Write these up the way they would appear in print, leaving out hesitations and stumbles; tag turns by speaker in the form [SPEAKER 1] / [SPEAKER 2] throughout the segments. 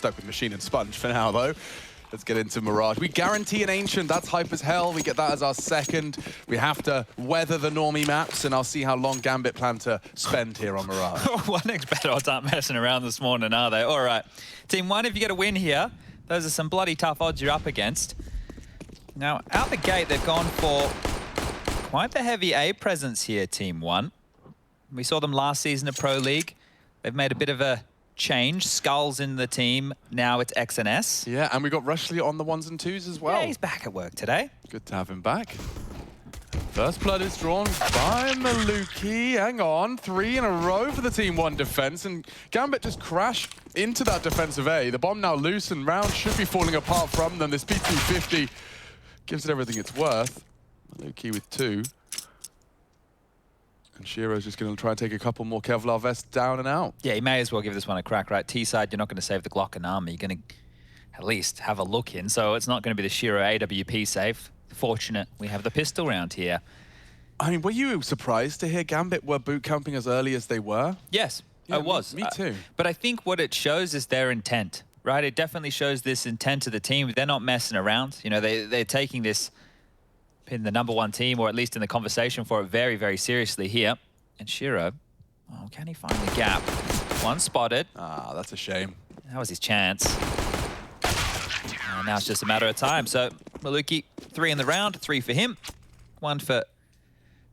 [SPEAKER 1] stuck with Machine and Sponge for now, though. Let's get into Mirage. We guarantee an Ancient. That's hype as hell. We get that as our second. We have to weather the normie maps, and I'll see how long Gambit plan to spend here on Mirage.
[SPEAKER 2] 1x bet odds aren't messing around this morning, are they? All right. TeamOne, if you get a win here, those are some bloody tough odds you're up against. Now, out the gate, they've gone for quite the heavy A presence here, TeamOne. We saw them last season at Pro League. They've made a bit of a change. Skulls in the team. Now it's XNS.
[SPEAKER 1] Yeah, and we got Rushley on the 1s and 2s as well.
[SPEAKER 2] Yeah, he's back at work today.
[SPEAKER 1] Good to have him back. First blood is drawn by Maluki. Hang on, 3 in a row for the TeamOne defense, and Gambit just crashed into that defensive A. The bomb now loose, and round should be falling apart from them. This P250 gives it everything it's worth. Maluki with 2. And Shiro's just going to try and take a couple more Kevlar vests down and out.
[SPEAKER 2] Yeah, you may as well give this one a crack, right? T-side, you're not going to save the Glock and armor. You're going to at least have a look in. So it's not going to be the Shiro AWP save. Fortunate we have the pistol round here.
[SPEAKER 1] I mean, were you surprised to hear Gambit were boot camping as early as they were?
[SPEAKER 2] Yes,
[SPEAKER 1] yeah,
[SPEAKER 2] I was.
[SPEAKER 1] Me too.
[SPEAKER 2] But I think what it shows is their intent, right? It definitely shows this intent of the team. They're not messing around. You know, they're taking this in the #1 team, or at least in the conversation for it, very, very seriously here. And Shiro, oh, can he find the gap? One spotted.
[SPEAKER 1] Ah, that's a shame.
[SPEAKER 2] That was his chance. And now it's just a matter of time. So Maluki, 3 in the round, 3 for him, 1 for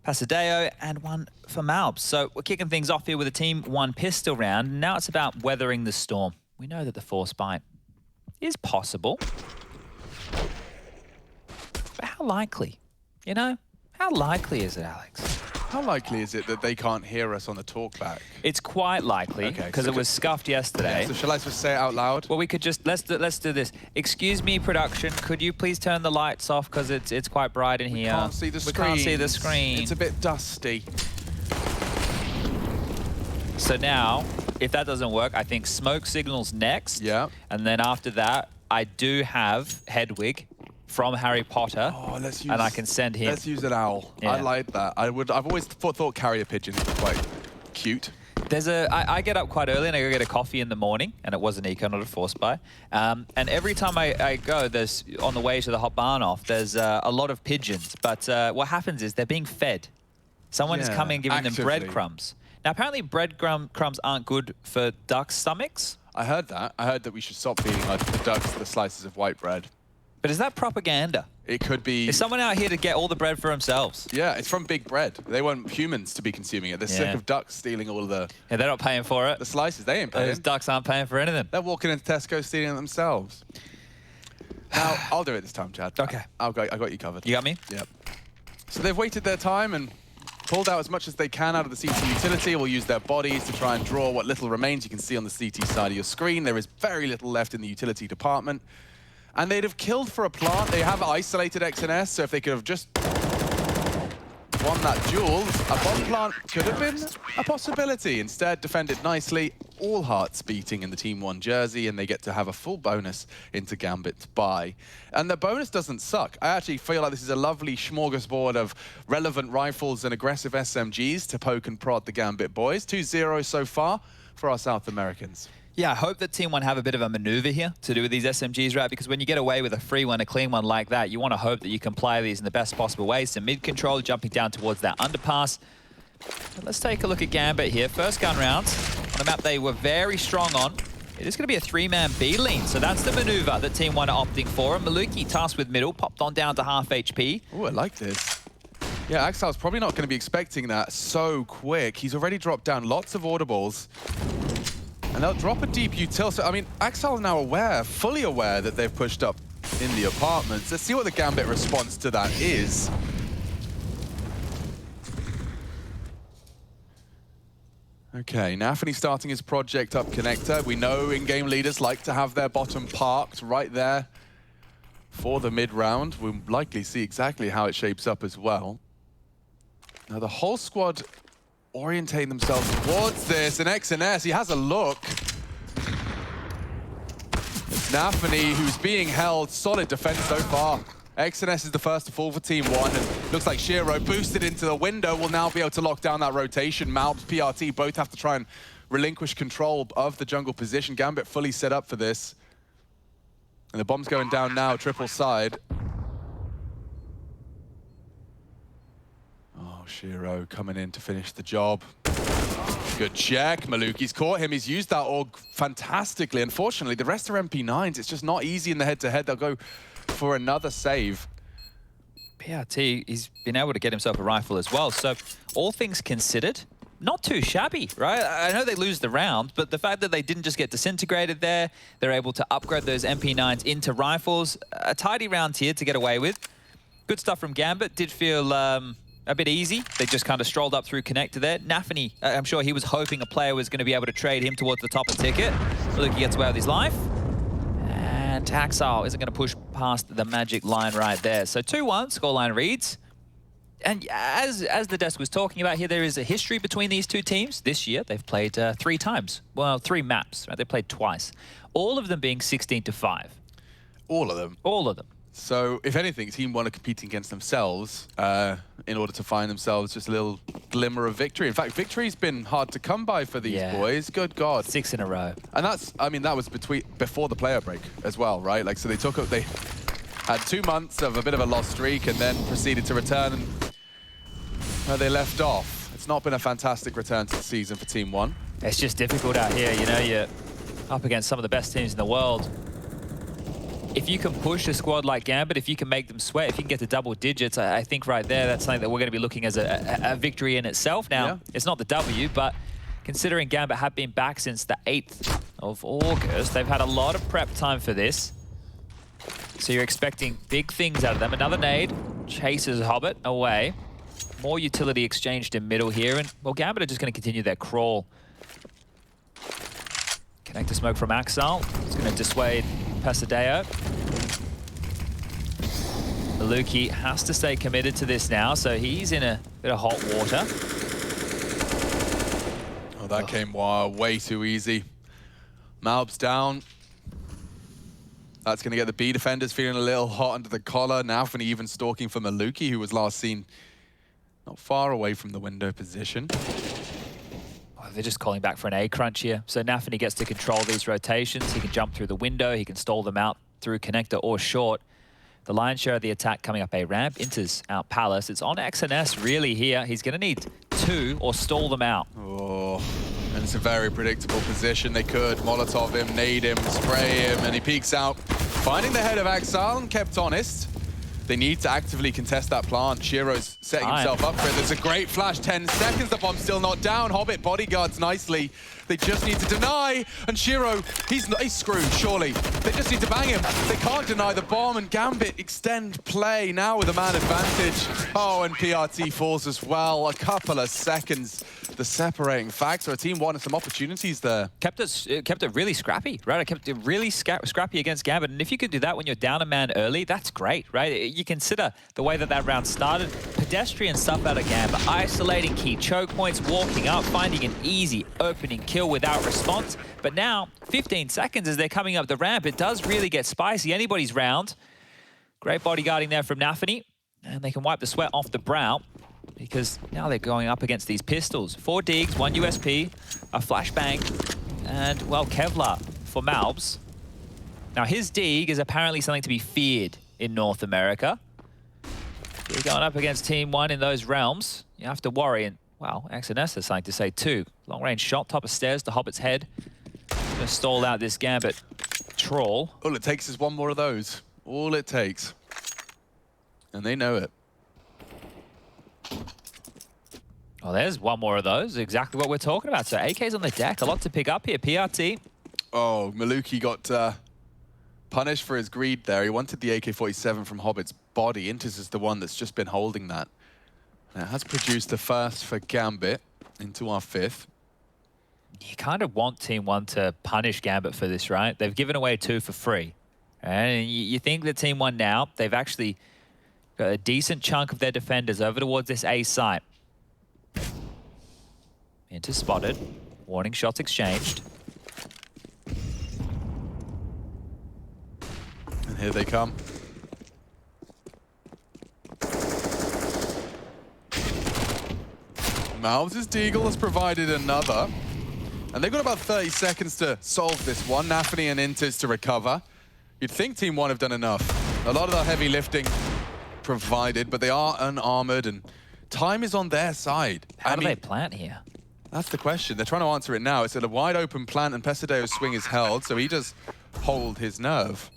[SPEAKER 2] Pasadeo, and 1 for Malbs. So we're kicking things off here with a TeamOne pistol round. Now it's about weathering the storm. We know that the force bite is possible. But how likely? You know, how likely is it, Alex?
[SPEAKER 1] How likely is it that they can't hear us on the talkback?
[SPEAKER 2] It's quite likely, because it was scuffed yesterday.
[SPEAKER 1] Yeah, so shall I just say it out loud?
[SPEAKER 2] Well, we could just, let's do this. Excuse me, production, could you please turn the lights off, because it's quite bright in here.
[SPEAKER 1] We can't see the screen.
[SPEAKER 2] We can't see the screen.
[SPEAKER 1] It's a bit dusty.
[SPEAKER 2] So now, if that doesn't work, I think smoke signals next.
[SPEAKER 1] Yeah.
[SPEAKER 2] And then after that, I do have Hedwig from Harry Potter, and I can send him.
[SPEAKER 1] Let's use an owl.
[SPEAKER 2] Yeah.
[SPEAKER 1] I like that. I've always thought carrier pigeons were quite cute.
[SPEAKER 2] There's I get up quite early and I go get a coffee in the morning, and it was an eco, not a force buy. And every time I go, there's on the way to the hot barn off, there's a lot of pigeons. But what happens is they're being fed. Someone is coming and giving them breadcrumbs. Now apparently breadcrumbs aren't good for ducks' stomachs.
[SPEAKER 1] I heard that. I heard that we should stop feeding the ducks the slices of white bread.
[SPEAKER 2] But is that propaganda?
[SPEAKER 1] It could be.
[SPEAKER 2] Is someone out here to get all the bread for themselves?
[SPEAKER 1] Yeah, it's from Big Bread. They want humans to be consuming it. They're sick of ducks stealing all of the...
[SPEAKER 2] Yeah, they're not paying for it.
[SPEAKER 1] The slices, they ain't paying.
[SPEAKER 2] Those ducks aren't paying for anything.
[SPEAKER 1] They're walking into Tesco stealing it themselves. Now, I'll do it this time, Chad.
[SPEAKER 2] Okay.
[SPEAKER 1] I got you covered.
[SPEAKER 2] You got me?
[SPEAKER 1] Yep. So they've waited their time and pulled out as much as they can out of the CT utility. Will use their bodies to try and draw what little remains. You can see on the CT side of your screen, there is very little left in the utility department. And they'd have killed for a plant. They have isolated XNS, so if they could have just won that duel, a bomb plant could have been a possibility. Instead, defended nicely, all hearts beating in the TeamOne jersey, and they get to have a full bonus into Gambit's buy. And the bonus doesn't suck. I actually feel like this is a lovely smorgasbord of relevant rifles and aggressive SMGs to poke and prod the Gambit boys. 2-0 so far for our South Americans.
[SPEAKER 2] Yeah, I hope that TeamOne have a bit of a maneuver here to do with these SMGs, right? Because when you get away with a free one, a clean one like that, you want to hope that you can play these in the best possible ways. So mid-control, jumping down towards that underpass. But let's take a look at Gambit here. First gun round on a map they were very strong on. It is going to be a 3-man B lean, so that's the maneuver that TeamOne are opting for. And Maluki tasked with middle, popped on down to half HP.
[SPEAKER 1] Oh, I like this. Yeah, Axel's probably not going to be expecting that so quick. He's already dropped down lots of audibles. And they'll drop a deep util. So, I mean, Axel now aware, fully aware that they've pushed up in the apartments. Let's see what the Gambit response to that is. Okay, Nafany starting his project up connector. We know in-game leaders like to have their bottom parked right there for the mid-round. We'll likely see exactly how it shapes up as well. Now, the whole squad orientate themselves towards this, and XNS, he has a look. It's Nafany who's being held. Solid defense so far. XNS is the first to fall for TeamOne, and looks like Shiro boosted into the window will now be able to lock down that rotation. Malbs, PRT both have to try and relinquish control of the jungle position. Gambit fully set up for this. And the bomb's going down now, triple side. Oh, Shiro coming in to finish the job. Good check. Maluki's caught him. He's used that AUG fantastically. Unfortunately, the rest are MP9s. It's just not easy in the head-to-head. They'll go for another save.
[SPEAKER 2] PRT, he's been able to get himself a rifle as well. So all things considered, not too shabby, right? I know they lose the round, but the fact that they didn't just get disintegrated there, they're able to upgrade those MP9s into rifles. A tidy round here to get away with. Good stuff from Gambit. Did feel a bit easy. They just kind of strolled up through connector there. Nafany, I'm sure he was hoping a player was going to be able to trade him towards the top of ticket. Maluki gets away with his life. And Taxile isn't going to push past the magic line right there. So 2-1, scoreline reads. And as the desk was talking about here, there is a history between these two teams. This year, they've played 3 times. Well, 3 maps, right? They played twice. All of them being 16-5.
[SPEAKER 1] All of them?
[SPEAKER 2] All of them.
[SPEAKER 1] So, if anything, TeamOne are competing against themselves in order to find themselves just a little glimmer of victory. In fact, victory's been hard to come by for these boys. Good God.
[SPEAKER 2] 6 in a row.
[SPEAKER 1] And that's, I mean, that was before the player break as well, right? Like, so they had 2 months of a bit of a lost streak and then proceeded to return where they left off. It's not been a fantastic return to the season for TeamOne.
[SPEAKER 2] It's just difficult out here, you know, you're up against some of the best teams in the world. If you can push a squad like Gambit, if you can make them sweat, if you can get to double digits, I think right there, that's something that we're going to be looking as a victory in itself. Now, it's not the W, but considering Gambit have been back since the 8th of August, they've had a lot of prep time for this. So you're expecting big things out of them. Another nade chases Hobbit away. More utility exchanged in middle here, and well, Gambit are just going to continue their crawl. Connector smoke from Axel. It's going to dissuade Pasadeo. Maluki has to stay committed to this now, so he's in a bit of hot water.
[SPEAKER 1] Oh, that came way too easy. Malb's down. That's going to get the B defenders feeling a little hot under the collar. Nafany even stalking for Maluki, who was last seen not far away from the window position.
[SPEAKER 2] They're just calling back for an A crunch here. So Nafany gets to control these rotations. He can jump through the window. He can stall them out through connector or short. The lion's share of the attack coming up A ramp. Inters out Palace. It's on XNS really here. He's going to need 2 or stall them out.
[SPEAKER 1] Oh, and it's a very predictable position. They could Molotov him, nade him, spray him, and he peeks out. Finding the head of Axel and kept honest. They need to actively contest that plant. Shiro's setting himself up for it. There's a great flash, 10 seconds. The bomb's still not down. Hobbit bodyguards nicely. They just need to deny. And Shiro, he's screwed, surely. They just need to bang him. They can't deny the bomb. And Gambit extend play now with a man advantage. Oh, and PRT falls as well. A couple of seconds. The separating factor. A TeamOne and some opportunities there.
[SPEAKER 2] Kept it really scrappy, right? I kept it really scrappy against Gambit. And if you could do that when you're down a man early, that's great, right? You consider the way that round started. Pedestrian stuff out of Gambit. Isolating key choke points, walking up, finding an easy opening kill without response. But now, 15 seconds as they're coming up the ramp, it does really get spicy. Anybody's round. Great bodyguarding there from Nafany. And they can wipe the sweat off the brow, because now they're going up against these pistols. 4 digs, 1 USP, a flashbang, and, well, Kevlar for Malbs. Now, his dig is apparently something to be feared in North America. You're going up against TeamOne in those realms, you have to worry. And, well, XNS has something to say too. Long-range shot, top of stairs to Hobbit's head. Gonna stall out this Gambit troll.
[SPEAKER 1] All it takes is 1 more of those. All it takes. And they know it.
[SPEAKER 2] Well, there's 1 more of those. Exactly what we're talking about. So AK's on the deck. A lot to pick up here. PRT.
[SPEAKER 1] Oh, Maluki got punished for his greed there. He wanted the AK-47 from Hobbit's body. Inters is the one that's just been holding that. And it has produced the first for Gambit into our 5th.
[SPEAKER 2] You kind of want TeamOne to punish Gambit for this, right? They've given away 2 for free. And you think that TeamOne now, they've actually got a decent chunk of their defenders over towards this A site. Inter spotted. Warning shots exchanged.
[SPEAKER 1] And here they come. Malbs' Deagle has provided another. And they've got about 30 seconds to solve this one. Nafany and Inters to recover. You'd think TeamOne have done enough. A lot of the heavy lifting provided, but they are unarmored and time is on their side.
[SPEAKER 2] How do they plant here?
[SPEAKER 1] That's the question. They're trying to answer it now. It's at a wide open plant and Pesideo's swing is held, so he does hold his nerve.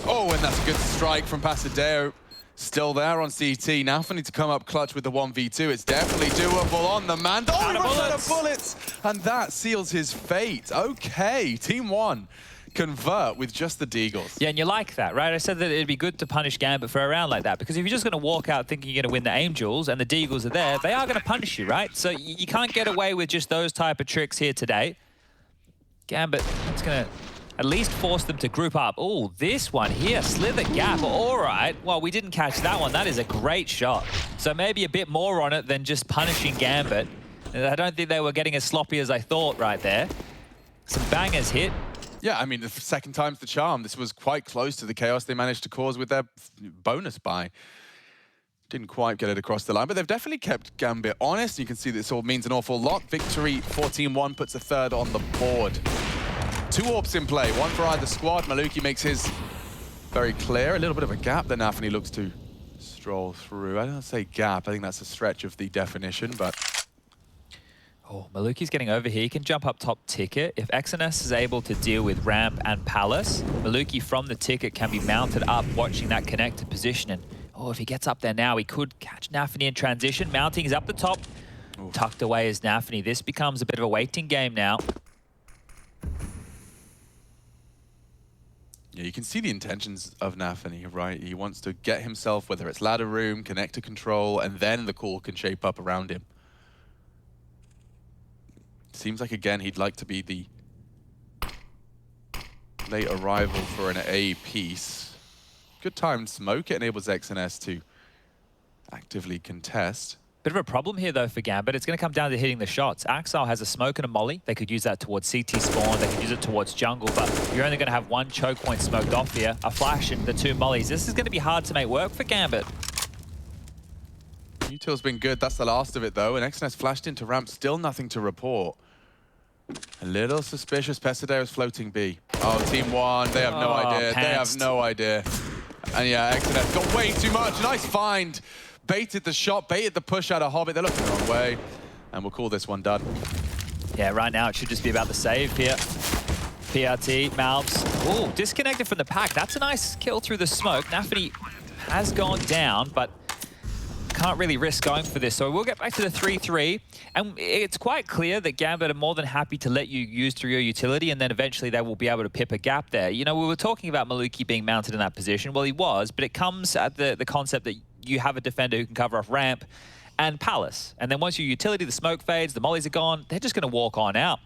[SPEAKER 1] Oh, and that's a good strike from Pesideo. Still there on CT. Now for need to come up clutch with the 1v2. It's definitely doable on the man. Oh, he runs out of bullets! And that seals his fate. Okay, TeamOne convert with just the Deagles.
[SPEAKER 2] Yeah, and you like that, right? I said that it'd be good to punish Gambit for a round like that, because if you're just going to walk out thinking you're going to win the Angels and the Deagles are there, they are going to punish you, right? So you can't get away with just those type of tricks here today. Gambit, it's going to at least force them to group up. Oh, this one here, Slither Gap. All right. Well, we didn't catch that one. That is a great shot. So maybe a bit more on it than just punishing Gambit. I don't think they were getting as sloppy as I thought right there. Some bangers hit.
[SPEAKER 1] Yeah, I mean, the second time's the charm. This was quite close to the chaos they managed to cause with their bonus buy. Didn't quite get it across the line, but they've definitely kept Gambit honest. You can see this all means an awful lot. Victory for TeamOne puts a third on the board. 2 AWPs in play, one for either squad. Maluki makes his very clear. A little bit of a gap that Nafany looks to stroll through. I don't say gap, I think that's a stretch of the definition, but...
[SPEAKER 2] Oh, Maluki's getting over here. He can jump up top ticket. If XNS is able to deal with ramp and palace, Maluki from the ticket can be mounted up, watching that connected position. And oh, if he gets up there now, he could catch Nafany in transition. Mounting is up the top.
[SPEAKER 1] Oof.
[SPEAKER 2] Tucked away is Nafany. This becomes a bit of a waiting game now.
[SPEAKER 1] Yeah, you can see the intentions of Nafany, right? He wants to get himself, whether it's ladder room, connector control, and then the call can shape up around him. Seems like, again, he'd like to be the late arrival for an A piece. Good timed smoke. It enables XNS to actively contest.
[SPEAKER 2] Bit of a problem here, though, for Gambit. It's going to come down to hitting the shots. Axile has a smoke and a molly. They could use that towards CT spawn. They could use it towards jungle, but you're only going to have 1 choke point smoked off here. A flash and the 2 mollies. This is going to be hard to make work for Gambit.
[SPEAKER 1] Util's been good. That's the last of it, though. And XNS flashed into ramp. Still nothing to report. A little suspicious. Pesideo's floating B. Oh, TeamOne. They have no idea.
[SPEAKER 2] Pantsed.
[SPEAKER 1] They have no idea. And yeah, XNS got way too much. Nice find. Baited the shot, baited the push out of Hobbit. They're looking the wrong way. And we'll call this one done.
[SPEAKER 2] Yeah, right now it should just be about the save here. PRT, Malbs. Ooh, disconnected from the pack. That's a nice kill through the smoke. Nafany has gone down, but can't really risk going for this. So we'll get back to the 3-3. And it's quite clear that Gambit are more than happy to let you use through your utility, and then eventually they will be able to pip a gap there. You know, we were talking about Maluki being mounted in that position. Well, he was, but it comes at the concept that you have a defender who can cover off ramp and palace. And then once your utility, the smoke fades, the mollies are gone, they're just going to walk on out.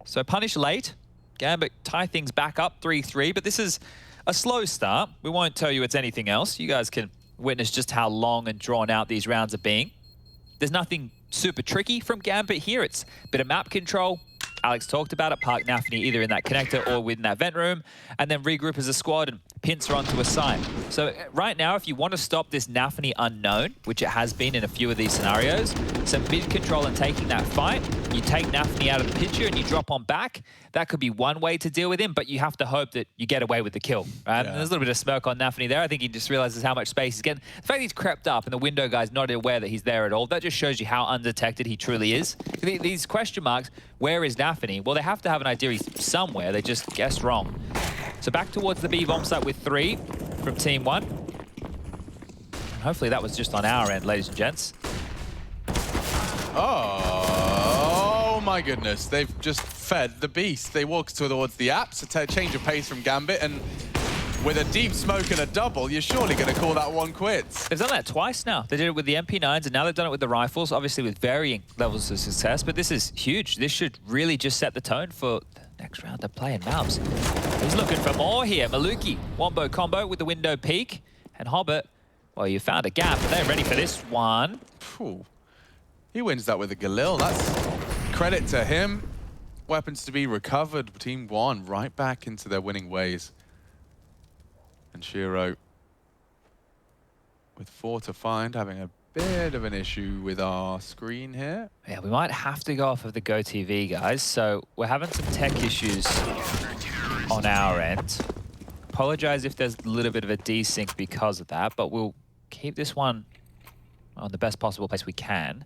[SPEAKER 2] So punish late. Gambit tie things back up 3-3, but this is a slow start. We won't tell you it's anything else. You guys can witness just how long and drawn out these rounds are being. There's nothing super tricky from Gambit here. It's a bit of map control. Alex talked about it. Park Nafany either in that connector or within that vent room, and then regroup as a squad and pincer onto a site. So right now, if you want to stop this Nafany unknown, which it has been in a few of these scenarios, some mid control and taking that fight, you take Nafany out of the picture and you drop on back. That could be one way to deal with him, but you have to hope that you get away with the kill. Right? Yeah. There's a little bit of smoke on Nafany there. I think he just realizes how much space he's getting. The fact he's crept up and the window guy's not aware that he's there at all, that just shows you how undetected he truly is. These question marks, where is Nafany? Well, they have to have an idea he's somewhere. They just guessed wrong. So back towards the B bomb site with 3 from TeamOne. And hopefully that was just on our end, ladies and gents.
[SPEAKER 1] Oh my goodness. They've just fed the beast. They walk towards the apps, a change of pace from Gambit, and with a deep smoke and a double, you're surely going to call that one quits.
[SPEAKER 2] They've done that twice now. They did it with the MP9s, and now they've done it with the rifles, obviously with varying levels of success, but this is huge. This should really just set the tone for the next round of play in Malbs. He's looking for more here. Maluki, wombo combo with the window peek, and Hobbit, well, you found a gap, but they're ready for this one.
[SPEAKER 1] Phew. He wins that with a Galil. That's credit to him. Weapons to be recovered. TeamOne right back into their winning ways. And Shiro with 4 to find, having a bit of an issue with our screen here.
[SPEAKER 2] Yeah, we might have to go off of the Go TV, guys. So we're having some tech issues on our end. apologize if there's a little bit of a desync because of that, but we'll keep this one on the best possible place we can.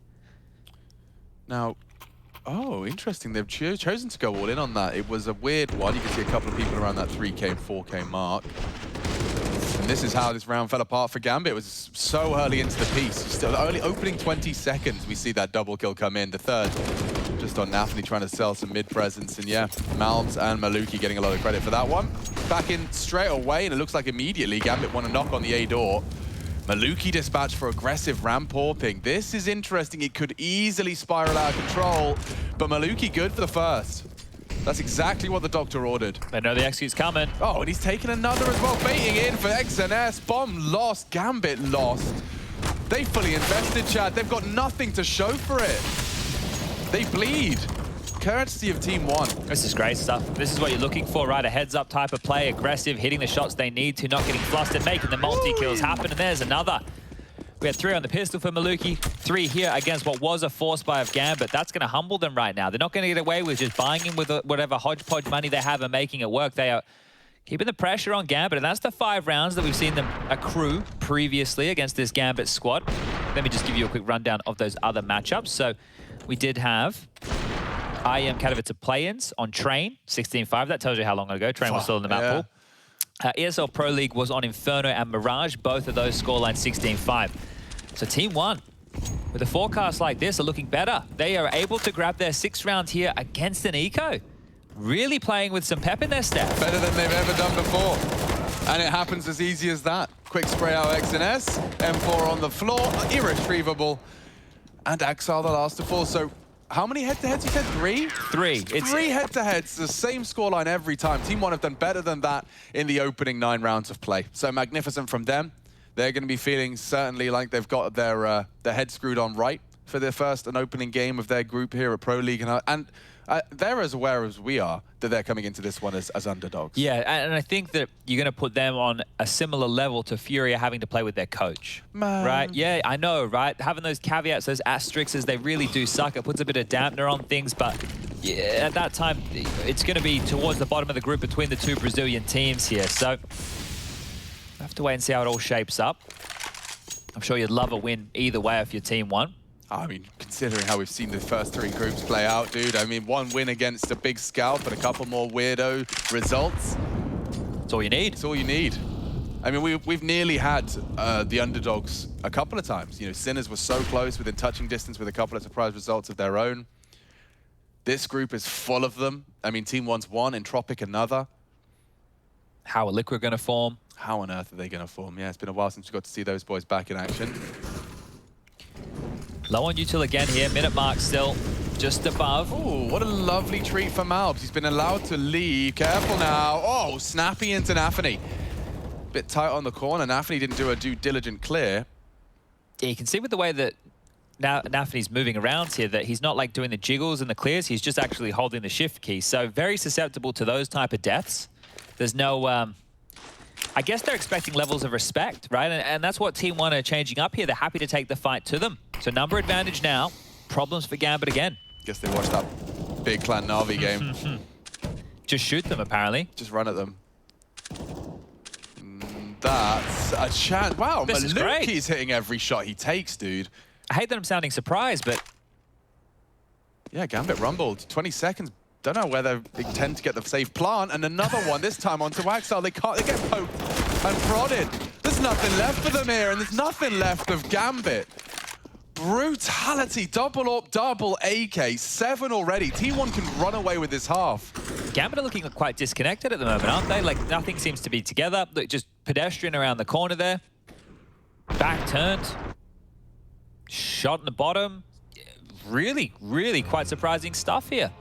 [SPEAKER 1] Now, oh, interesting. They've chosen to go all in on that. It was a weird one. You can see a couple of people around that 3K and 4K mark. And this is how this round fell apart for Gambit. It was so early into the piece. Still, only opening 20 seconds, we see that double kill come in. The third, just on Nafany trying to sell some mid presence. And yeah, Malbs and Maluki getting a lot of credit for that one. Back in straight away, and it looks like immediately Gambit want to knock on the A door. Maluki dispatched for aggressive ramp warping. This is interesting. It could easily spiral out of control, but Maluki good for the first. That's exactly what the doctor ordered.
[SPEAKER 2] They know the execute's coming.
[SPEAKER 1] Oh, and he's taken another as well, baiting in for XNS. Bomb lost, Gambit lost. They fully invested, Chad. They've got nothing to show for it. They bleed. Courtesy of TeamOne.
[SPEAKER 2] This is great stuff. This is what you're looking for, right? A heads-up type of play, aggressive, hitting the shots they need to, not getting flustered, making the multi-kills happen, and there's another. We had 3 on the pistol for Maluki, 3 here against what was a force buy of Gambit. That's going to humble them right now. They're not going to get away with just buying in with whatever hodgepodge money they have and making it work. They are keeping the pressure on Gambit, and that's the 5 rounds that we've seen them accrue previously against this Gambit squad. Let me just give you a quick rundown of those other matchups. So we did have IEM Katowice play-ins on Train, 16-5. That tells you how long ago. Train was still in the map pool. ESL Pro League was on Inferno and Mirage. Both of those scorelines 16-5. So TeamOne, with a forecast like this, are looking better. They are able to grab their 6th round here against an eco. Really playing with some pep in their step.
[SPEAKER 1] Better than they've ever done before. And it happens as easy as that. Quick spray out XNS, M4 on the floor, irretrievable. And Axile the last to fall. So how many head-to-heads you said? 3?
[SPEAKER 2] 3.
[SPEAKER 1] It's 3 head-to-heads, the same scoreline every time. TeamOne have done better than that in the opening 9 rounds of play. So magnificent from them. They're going to be feeling certainly like they've got their head screwed on right for their first and opening game of their group here at Pro League. And they're as aware as we are that they're coming into this one as underdogs.
[SPEAKER 2] Yeah, and I think that you're going to put them on a similar level to Furia having to play with their coach.
[SPEAKER 1] Man.
[SPEAKER 2] Right? Yeah, I know, right? Having those caveats, those asterisks, they really do suck. It puts a bit of dampener on things, but yeah, at that time, it's going to be towards the bottom of the group between the 2 Brazilian teams here. So we'll have to wait and see how it all shapes up. I'm sure you'd love a win either way if you're TeamOne.
[SPEAKER 1] I mean, considering how we've seen the first 3 groups play out, dude. I mean, 1 win against a big scalp and a couple more weirdo results.
[SPEAKER 2] That's all you need.
[SPEAKER 1] It's all you need. I mean, we've nearly had the underdogs a couple of times. You know, Sinners were so close within touching distance with a couple of surprise results of their own. This group is full of them. I mean, TeamOne's 1, Entropic another.
[SPEAKER 2] How are Liquid going to form?
[SPEAKER 1] How on earth are they going to form? Yeah, it's been a while since we got to see those boys back in action.
[SPEAKER 2] Low on util again here, minute mark still just above.
[SPEAKER 1] Oh, what a lovely treat for Malbs. He's been allowed to leave. Careful now. Oh, snappy into Nafany. Bit tight on the corner. Nafany didn't do a due diligent clear.
[SPEAKER 2] Yeah, you can see with the way that Nafany's moving around here that he's not like doing the jiggles and the clears. He's just actually holding the shift key. So very susceptible to those type of deaths. There's no... I guess they're expecting levels of respect, right? And that's what TeamOne are changing up here. They're happy to take the fight to them. So number advantage now. Problems for Gambit again.
[SPEAKER 1] Guess they watched that big Clan Na'Vi game.
[SPEAKER 2] Just shoot them, apparently.
[SPEAKER 1] Just run at them. That's a chance. Wow, Maluki's hitting every shot he takes, dude.
[SPEAKER 2] I hate that I'm sounding surprised, but...
[SPEAKER 1] Yeah, Gambit rumbled. 20 seconds. Don't know whether they tend to get the safe plant, and another one, this time onto Axile. They can't, they get poked and prodded. There's nothing left for them here, and there's nothing left of Gambit. Brutality, double up, double AK, 7 already. TeamOne can run away with this half.
[SPEAKER 2] Gambit are looking quite disconnected at the moment, aren't they? Like, nothing seems to be together. Look, just pedestrian around the corner there. Back turned. Shot in the bottom. Really, really quite surprising stuff here.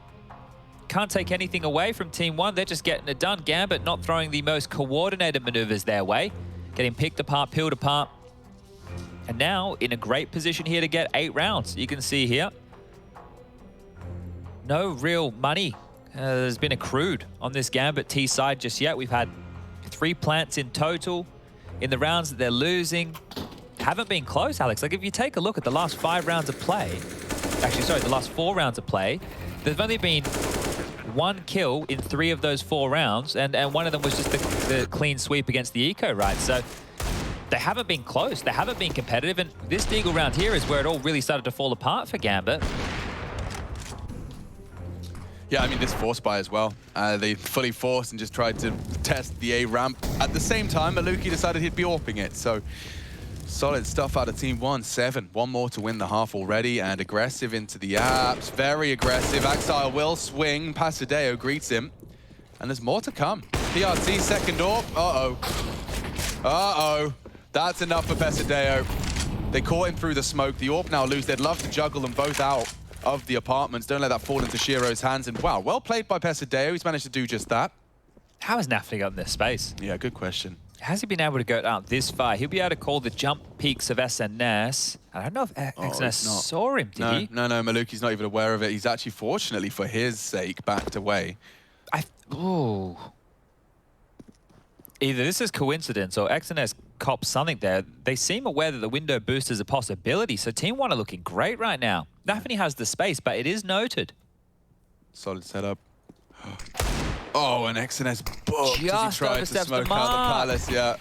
[SPEAKER 2] Can't take anything away from TeamOne. They're just getting it done. Gambit not throwing the most coordinated maneuvers their way. Getting picked apart, peeled apart. And now in a great position here to get 8 rounds. You can see here. No real money has been accrued on this Gambit T side just yet. We've had 3 plants in total in the rounds that they're losing. Haven't been close, Alex. Like if you take a look at the last 5 rounds of play, actually, sorry, the last 4 rounds of play, there's only been 1 kill in 3 of those 4 rounds, and one of them was just the clean sweep against the Eco, right? So they haven't been close, they haven't been competitive, and this Deagle round here is where it all really started to fall apart for Gambit.
[SPEAKER 1] Yeah, I mean, this force buy as well. They fully forced and just tried to test the A ramp. At the same time, Maluki decided he'd be AWPing it, so solid stuff out of TeamOne. 7. 1 more to win the half already, and aggressive into the apps. Very aggressive. Axile will swing. Pasadeo greets him, and there's more to come. PRT second AWP. Uh-oh. Uh-oh. That's enough for Pasadeo. They caught him through the smoke. The AWP now lose. They'd love to juggle them both out of the apartments. Don't let that fall into Shiro's hands. And wow, well played by Pasadeo. He's managed to do just that.
[SPEAKER 2] How has Nafny gotten this space?
[SPEAKER 1] Yeah, good question.
[SPEAKER 2] Has he been able to go out this far? He'll be able to call the jump peaks of SNS. I don't know if SNS saw him, did he?
[SPEAKER 1] No, Maluki's not even aware of it. He's actually, fortunately for his sake, backed away.
[SPEAKER 2] Ooh. Either this is coincidence or SNS cops something there. They seem aware that the window boost is a possibility, so TeamOne are looking great right now. Nafny has the space, but it is noted.
[SPEAKER 1] Solid setup. Oh, and XNS booked as he tried to smoke out the palace. Yeah,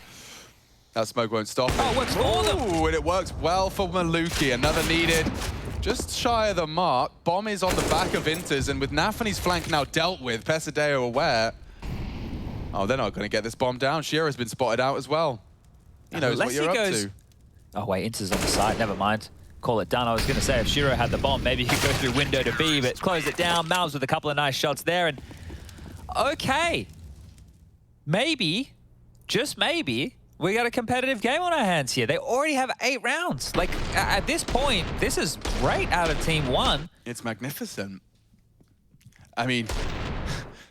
[SPEAKER 1] that smoke won't stop.
[SPEAKER 2] Oh, it works for them.
[SPEAKER 1] Ooh, and it works well for Maluki. Another needed. Just shy of the mark. Bomb is on the back of Inters, and with Nafny's flank now dealt with, Pasadeo aware. Oh, they're not going to get this bomb down. Shiro's been spotted out as well. He knows what you're up to.
[SPEAKER 2] Oh, wait, Inter's on the side. Never mind. Call it done. I was going to say, if Shiro had the bomb, maybe he could go through window to B, but close it down. Malves with a couple of nice shots there, and okay. Maybe, just maybe, we got a competitive game on our hands here. They already have 8 rounds. Like, at this point, this is great out of TeamOne.
[SPEAKER 1] It's magnificent. I mean,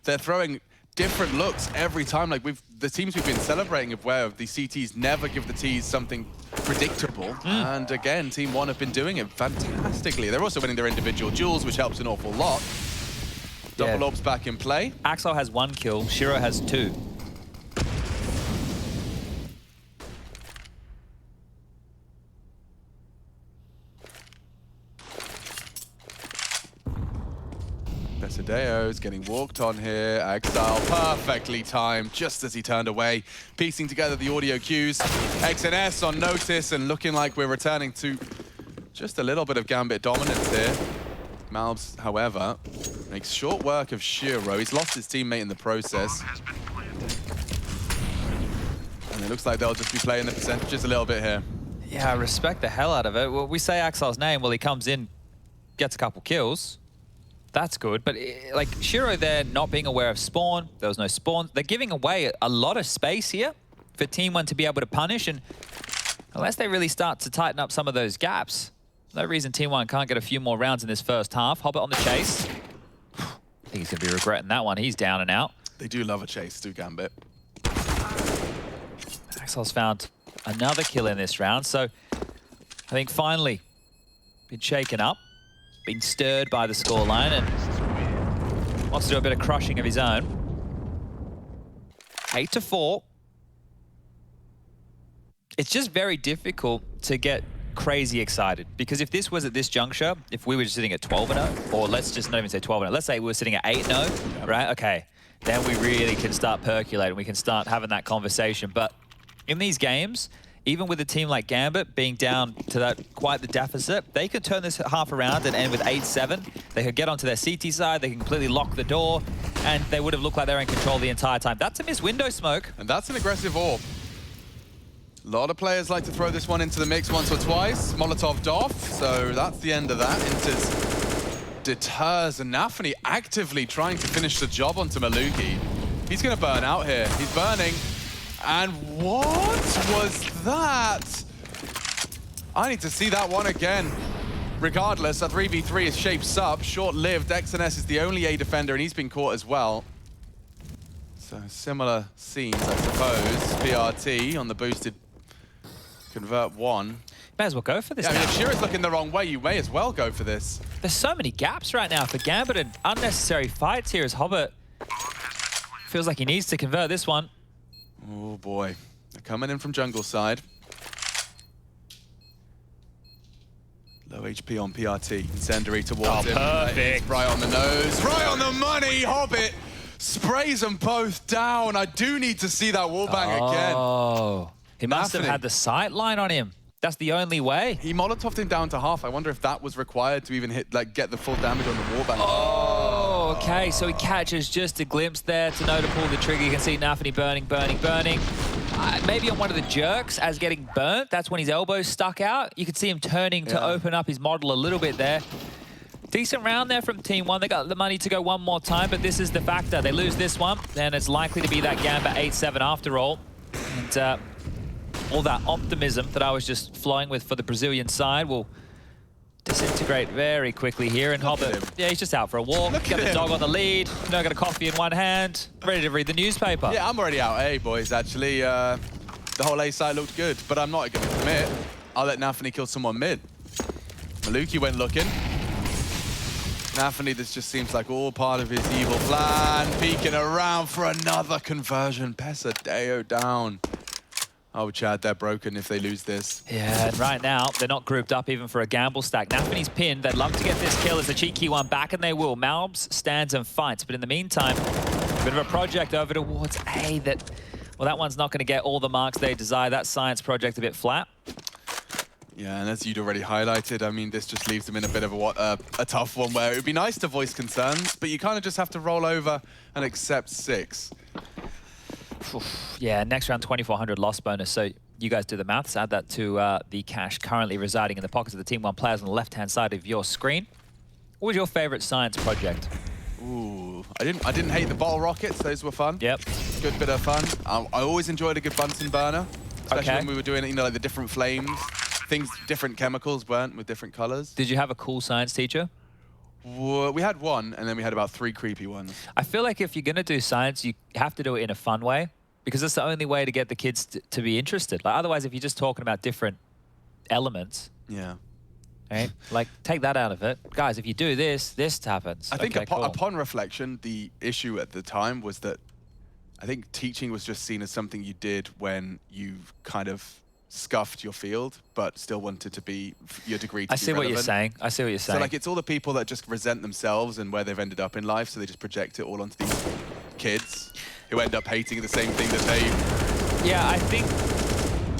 [SPEAKER 1] they're throwing different looks every time. Like, the teams we've been celebrating of where the CTs never give the Ts something predictable. And again, TeamOne have been doing it fantastically. They're also winning their individual duels, which helps an awful lot. Double AWPs back in play.
[SPEAKER 2] Axel has 1 kill, Shiro has 2.
[SPEAKER 1] Pasadeo's getting walked on here. Exile perfectly timed just as he turned away, piecing together the audio cues. XNS on notice and looking like we're returning to just a little bit of Gambit dominance here. Malves, however, makes short work of Shiro. He's lost his teammate in the process. And it looks like they'll just be playing the percentages a little bit here.
[SPEAKER 2] Yeah, I respect the hell out of it. Well, we say Axel's name, well, he comes in, gets a couple kills. That's good, but like Shiro there not being aware of spawn, there was no spawn. They're giving away a lot of space here for TeamOne to be able to punish, and unless they really start to tighten up some of those gaps, no reason TeamOne can't get a few more rounds in this first half. Hobbit on the chase. I think he's going to be regretting that one. He's down and out.
[SPEAKER 1] They do love a chase, do Gambit.
[SPEAKER 2] Axel's found another kill in this round, so I think finally been shaken up. Been stirred by the scoreline and wants to do a bit of crushing of his own. 8-4. It's just very difficult to get crazy excited, because if this was at this juncture, if we were just sitting at 12-0, or let's just not even say 12-0, let's say we were sitting at 8-0, right? Okay, then we really can start percolating. We can start having that conversation. But in these games, even with a team like Gambit being down to that quite the deficit, they could turn this half around and end with 8-7. They could get onto their CT side, they can completely lock the door, and they would have looked like they're in control the entire time. That's a missed window smoke.
[SPEAKER 1] And that's an aggressive AWP. A lot of players like to throw this one into the mix once or twice. Molotov'd off, so that's the end of that. Inters deters, and Nafny actively trying to finish the job onto Maluki. He's going to burn out here. He's burning. And what was that? I need to see that one again. Regardless, a 3v3 is shapes up. Short-lived. XNS is the only A defender, and he's been caught as well. So similar scenes, I suppose. PRT on the boosted convert 1.
[SPEAKER 2] May as well go for this.
[SPEAKER 1] Yeah, I mean, if Shiro's looking the wrong way, you may as well go for this.
[SPEAKER 2] There's so many gaps right now for Gambit, and unnecessary fights here as Hobbit feels like he needs to convert this one.
[SPEAKER 1] Oh boy, they're coming in from jungle side. Low HP on PRT. Incendiary towards him.
[SPEAKER 2] Perfect.
[SPEAKER 1] Right on the nose. Right on the money. Hobbit sprays them both down. I do need to see that wallbang again.
[SPEAKER 2] Oh. He must have had the sight line on him. That's the only way.
[SPEAKER 1] He Molotoved him down to half. I wonder if that was required to even hit, like, get the full damage on the wallbang.
[SPEAKER 2] Oh, okay. So he catches just a glimpse there to know to pull the trigger. You can see Nafany burning. Maybe on one of the jerks as getting burnt. That's when his elbow's stuck out. You could see him turning to open up his model a little bit there. Decent round there from TeamOne. They got the money to go one more time, but this is the factor. They lose this one, then it's likely to be that Gambit 8-7 after all. And all that optimism that I was just flowing with for the Brazilian side will disintegrate very quickly here. And Hobbit, yeah, he's just out for a walk. Got the dog on the lead. Got a coffee in one hand, ready to read the newspaper.
[SPEAKER 1] Yeah, I'm already out A, boys, actually. The whole A side looked good, but I'm not going to commit. I'll let Nafany kill someone mid. Maluki went looking. Nafany, this just seems like all part of his evil plan. Peeking around for another conversion. Pesadeo down. Oh, Chad, they're broken if they lose this.
[SPEAKER 2] Yeah, and right now, they're not grouped up even for a gamble stack. Nafany's pinned. They'd love to get this kill as a cheeky one back, and they will. Malbs stands and fights, but in the meantime, a bit of a project over towards A that, well, that one's not going to get all the marks they desire. That science project a bit flat.
[SPEAKER 1] Yeah, and as you'd already highlighted, I mean, this just leaves them in a bit of a tough one where it would be nice to voice concerns, but you kind of just have to roll over and accept 6.
[SPEAKER 2] Yeah, next round 2,400 loss bonus. So you guys do the maths, add that to the cash currently residing in the pockets of the TeamOne players on the left-hand side of your screen. What was your favorite science project?
[SPEAKER 1] Ooh, I didn't hate the bottle rockets. Those were fun.
[SPEAKER 2] Yep.
[SPEAKER 1] Good bit of fun. I always enjoyed a good Bunsen burner, especially when we were doing, you know, like the different flames, things, different chemicals burnt with different colors.
[SPEAKER 2] Did you have a cool science teacher?
[SPEAKER 1] We had one, and then we had about 3 creepy ones.
[SPEAKER 2] I feel like if you're going to do science, you have to do it in a fun way, because that's the only way to get the kids to be interested. Like, otherwise, if you're just talking about different elements,
[SPEAKER 1] yeah,
[SPEAKER 2] right? Like, take that out of it. Guys, if you do this, this happens.
[SPEAKER 1] I think upon reflection, the issue at the time was that I think teaching was just seen as something you did when you kind of scuffed your field, but still wanted to be your degree to
[SPEAKER 2] I see what you're saying. I see what you're saying.
[SPEAKER 1] So like, it's all the people that just resent themselves and where they've ended up in life, so they just project it all onto these kids who end up hating the same thing that they...
[SPEAKER 2] Yeah, I think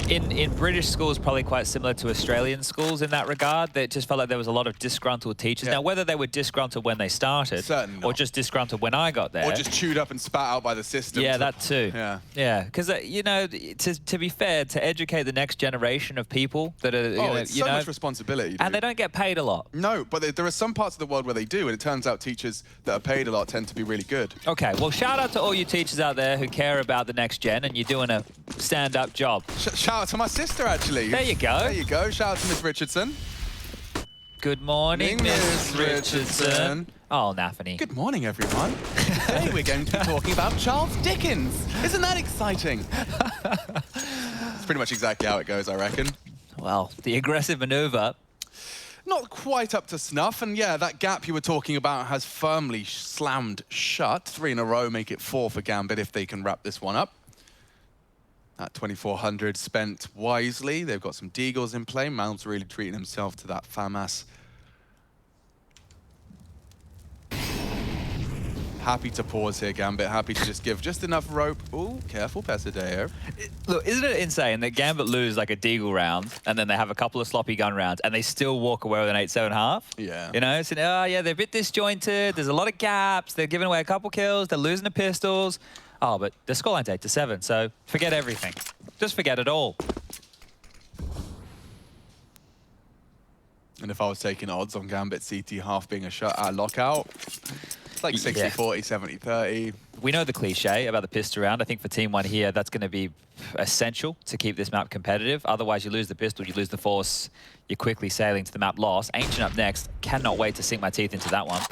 [SPEAKER 2] in British schools, probably quite similar to Australian schools in that regard. They just felt like there was a lot of disgruntled teachers. Now, whether they were disgruntled when they started, or just disgruntled when I got there,
[SPEAKER 1] or just chewed up and spat out by the system.
[SPEAKER 2] Yeah, that too.
[SPEAKER 1] Yeah,
[SPEAKER 2] yeah, because you know, to be fair, to educate the next generation of people that are,
[SPEAKER 1] it's so much responsibility.
[SPEAKER 2] And they don't get paid a lot.
[SPEAKER 1] No, but there are some parts of the world where they do, and it turns out teachers that are paid a lot tend to be really good.
[SPEAKER 2] Okay, well, shout out to all you teachers out there who care about the next gen, and you're doing a stand-up job.
[SPEAKER 1] Shout out to my sister, actually.
[SPEAKER 2] There you go.
[SPEAKER 1] There you go. Shout out to Miss Richardson.
[SPEAKER 2] Good morning, Miss Richardson. Oh, Nafany.
[SPEAKER 1] Good morning, everyone. Today we're going to be talking about Charles Dickens. Isn't that exciting? It's pretty much exactly how it goes, I reckon.
[SPEAKER 2] Well, the aggressive maneuver.
[SPEAKER 1] Not quite up to snuff, and yeah, that gap you were talking about has firmly slammed shut. 3 in a row make it 4 for Gambit if they can wrap this one up. That 2,400 spent wisely. They've got some deagles in play. Mal's really treating himself to that FAMAS. Happy to pause here, Gambit. Happy to just give just enough rope. Ooh, careful, Pesadeo.
[SPEAKER 2] Look, isn't it insane that Gambit lose like a deagle round, and then they have a couple of sloppy gun rounds, and they still walk away with an 8-7.5?
[SPEAKER 1] Yeah.
[SPEAKER 2] You know, so, oh yeah, they're a bit disjointed. There's a lot of gaps. They're giving away a couple kills. They're losing the pistols. Oh, but the scoreline's 8-7, so forget everything. Just forget it all.
[SPEAKER 1] And if I was taking odds on Gambit CT half being a lockout, it's like 60-40, 70-30.
[SPEAKER 2] We know the cliche about the pistol round. I think for TeamOne here, that's going to be essential to keep this map competitive. Otherwise, you lose the pistol, you lose the force, you're quickly sailing to the map loss. Ancient up next. Cannot wait to sink my teeth into that one.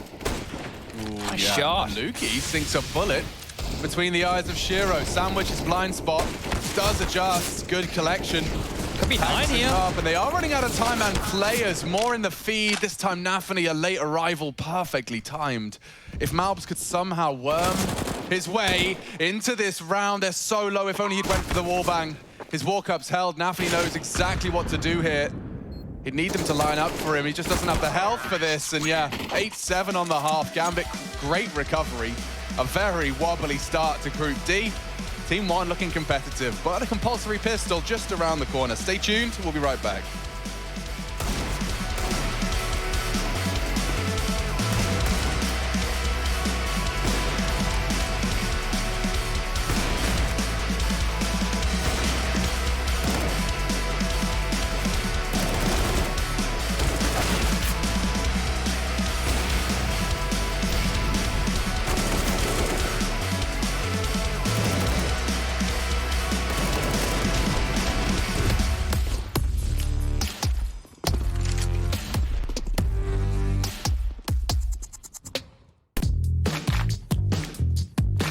[SPEAKER 1] Ooh,
[SPEAKER 2] nice shot.
[SPEAKER 1] Luki sinks a bullet between the eyes of Shiro. Sandwich's blind spot. Does adjust. Good collection.
[SPEAKER 2] Could be 9 here.
[SPEAKER 1] Up, and they are running out of time, and players more in the feed. This time Nafany, a late arrival, perfectly timed. If Malbs could somehow worm his way into this round, they're so low. If only he'd went for the wallbang. His walk-up's held. Nafany knows exactly what to do here. He'd need them to line up for him. He just doesn't have the health for this. And yeah, 8-7 on the half. Gambit, great recovery. A very wobbly start to Group D. TeamOne looking competitive, but a compulsory pistol just around the corner. Stay tuned, we'll be right back.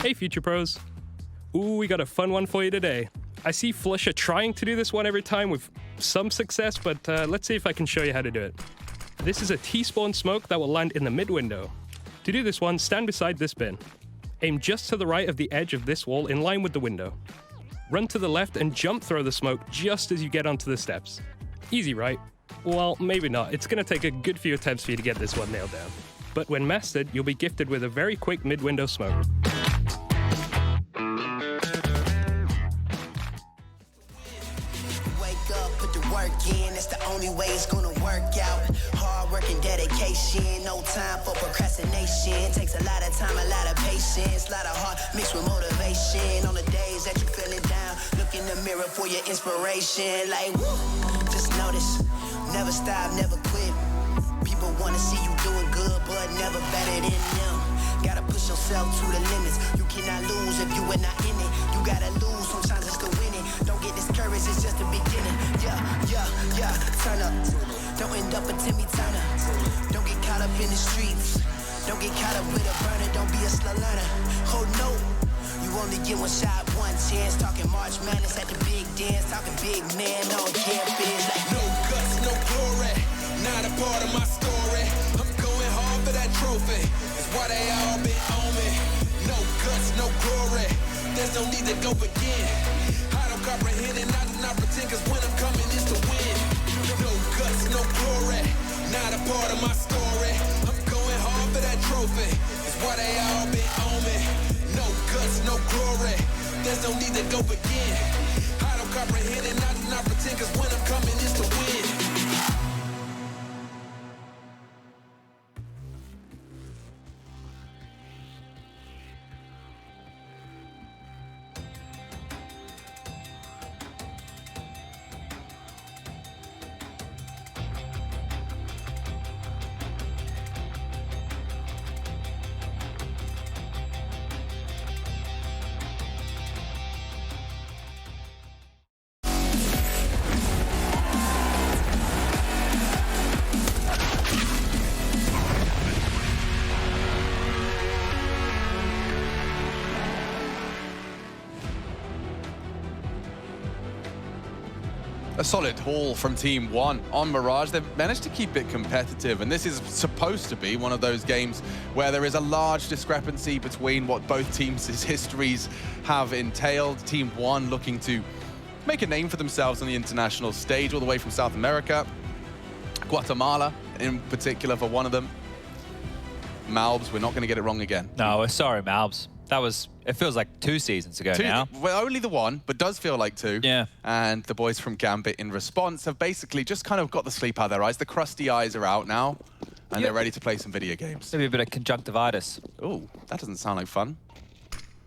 [SPEAKER 3] Hey Future Pros. Ooh, we got a fun one for you today. I see Felicia trying to do this one every time with some success, but let's see if I can show you how to do it. This is a T-spawn smoke that will land in the mid window. To do this one, stand beside this bin. Aim just to the right of the edge of this wall in line with the window. Run to the left and jump throw the smoke just as you get onto the steps. Easy, right? Well, maybe not. It's gonna take a good few attempts for you to get this one nailed down. But when mastered, you'll be gifted with a very quick mid-window smoke.
[SPEAKER 4] It's the only way it's gonna work out. Hard work and dedication, no time for procrastination. Takes a lot of time, a lot of patience, a lot of heart mixed with motivation. On the days that you feeling down, look in the mirror for your inspiration. Like, woo, just notice, never stop, never quit. People wanna see you doing good, but never better than them. Gotta push yourself to the limits. You cannot lose if you are not in it. You gotta lose sometimes just to win it. Don't get discouraged, it's just the beginning. Yeah, turn up. Don't end up a Timmy Turner. Don't get caught up in the streets. Don't get caught up with a burner. Don't be a slow learner. Oh no, you only get one shot, one chance. Talking March Madness at the big dance. Talking big man on campus. Like
[SPEAKER 5] no guts, no glory. Not a part of my story. I'm going hard for that trophy. That's why they all been on me. No guts, no glory. There's no need to go again. I don't comprehend and I do not pretend, cause when I'm coming it's to win. No guts, no glory. Not a part of my story. I'm going hard for that trophy. That's why they all been on me. No guts, no glory. There's no need to go again. I don't comprehend and I do not pretend, cause when I'm coming it's to win.
[SPEAKER 1] A solid haul from TeamOne on Mirage. They've managed to keep it competitive, and this is supposed to be one of those games where there is a large discrepancy between what both teams' histories have entailed. TeamOne looking to make a name for themselves on the international stage, all the way from South America, Guatemala in particular for one of them. Malbs, we're not going to get it wrong again.
[SPEAKER 2] No, we're sorry, Malbs. That was, it feels like 2 seasons ago now.
[SPEAKER 1] Well, only the one, but does feel like 2.
[SPEAKER 2] Yeah.
[SPEAKER 1] And the boys from Gambit in response have basically just kind of got the sleep out of their eyes. The crusty eyes are out now, and they're ready to play some video games.
[SPEAKER 2] Maybe a bit of conjunctivitis.
[SPEAKER 1] Ooh, that doesn't sound like fun.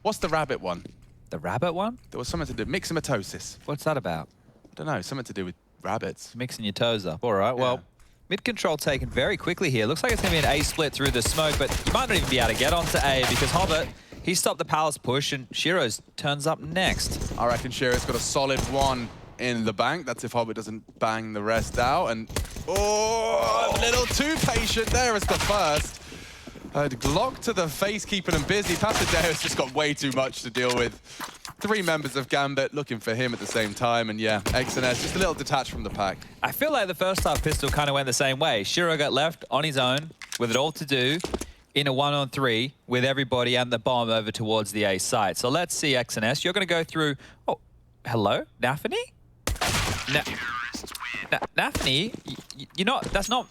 [SPEAKER 1] What's the rabbit one?
[SPEAKER 2] The rabbit one?
[SPEAKER 1] There was something to do, myxomatosis.
[SPEAKER 2] What's that about?
[SPEAKER 1] I don't know, something to do with rabbits.
[SPEAKER 2] Mixing your toes up. All right, well, mid control taken very quickly here. Looks like it's going to be an A split through the smoke, but you might not even be able to get onto A because Hobbit, he stopped the Palace push, and Shiro's turns up next.
[SPEAKER 1] I reckon Shiro's got a solid one in the bank. That's if Hobbit doesn't bang the rest out. And, oh, a little too patient there as the first. A Glock to the face, keeping him busy. Papadeo's just got way too much to deal with. 3 members of Gambit looking for him at the same time. And yeah, XNS just a little detached from the pack.
[SPEAKER 2] I feel like the first half pistol kind of went the same way. Shiro got left on his own with it all to do in a 1-on-3 with everybody and the bomb over towards the A site. So let's see XNS. You're going to go through... Oh, hello? Nafany? Nafany, you're not. That's not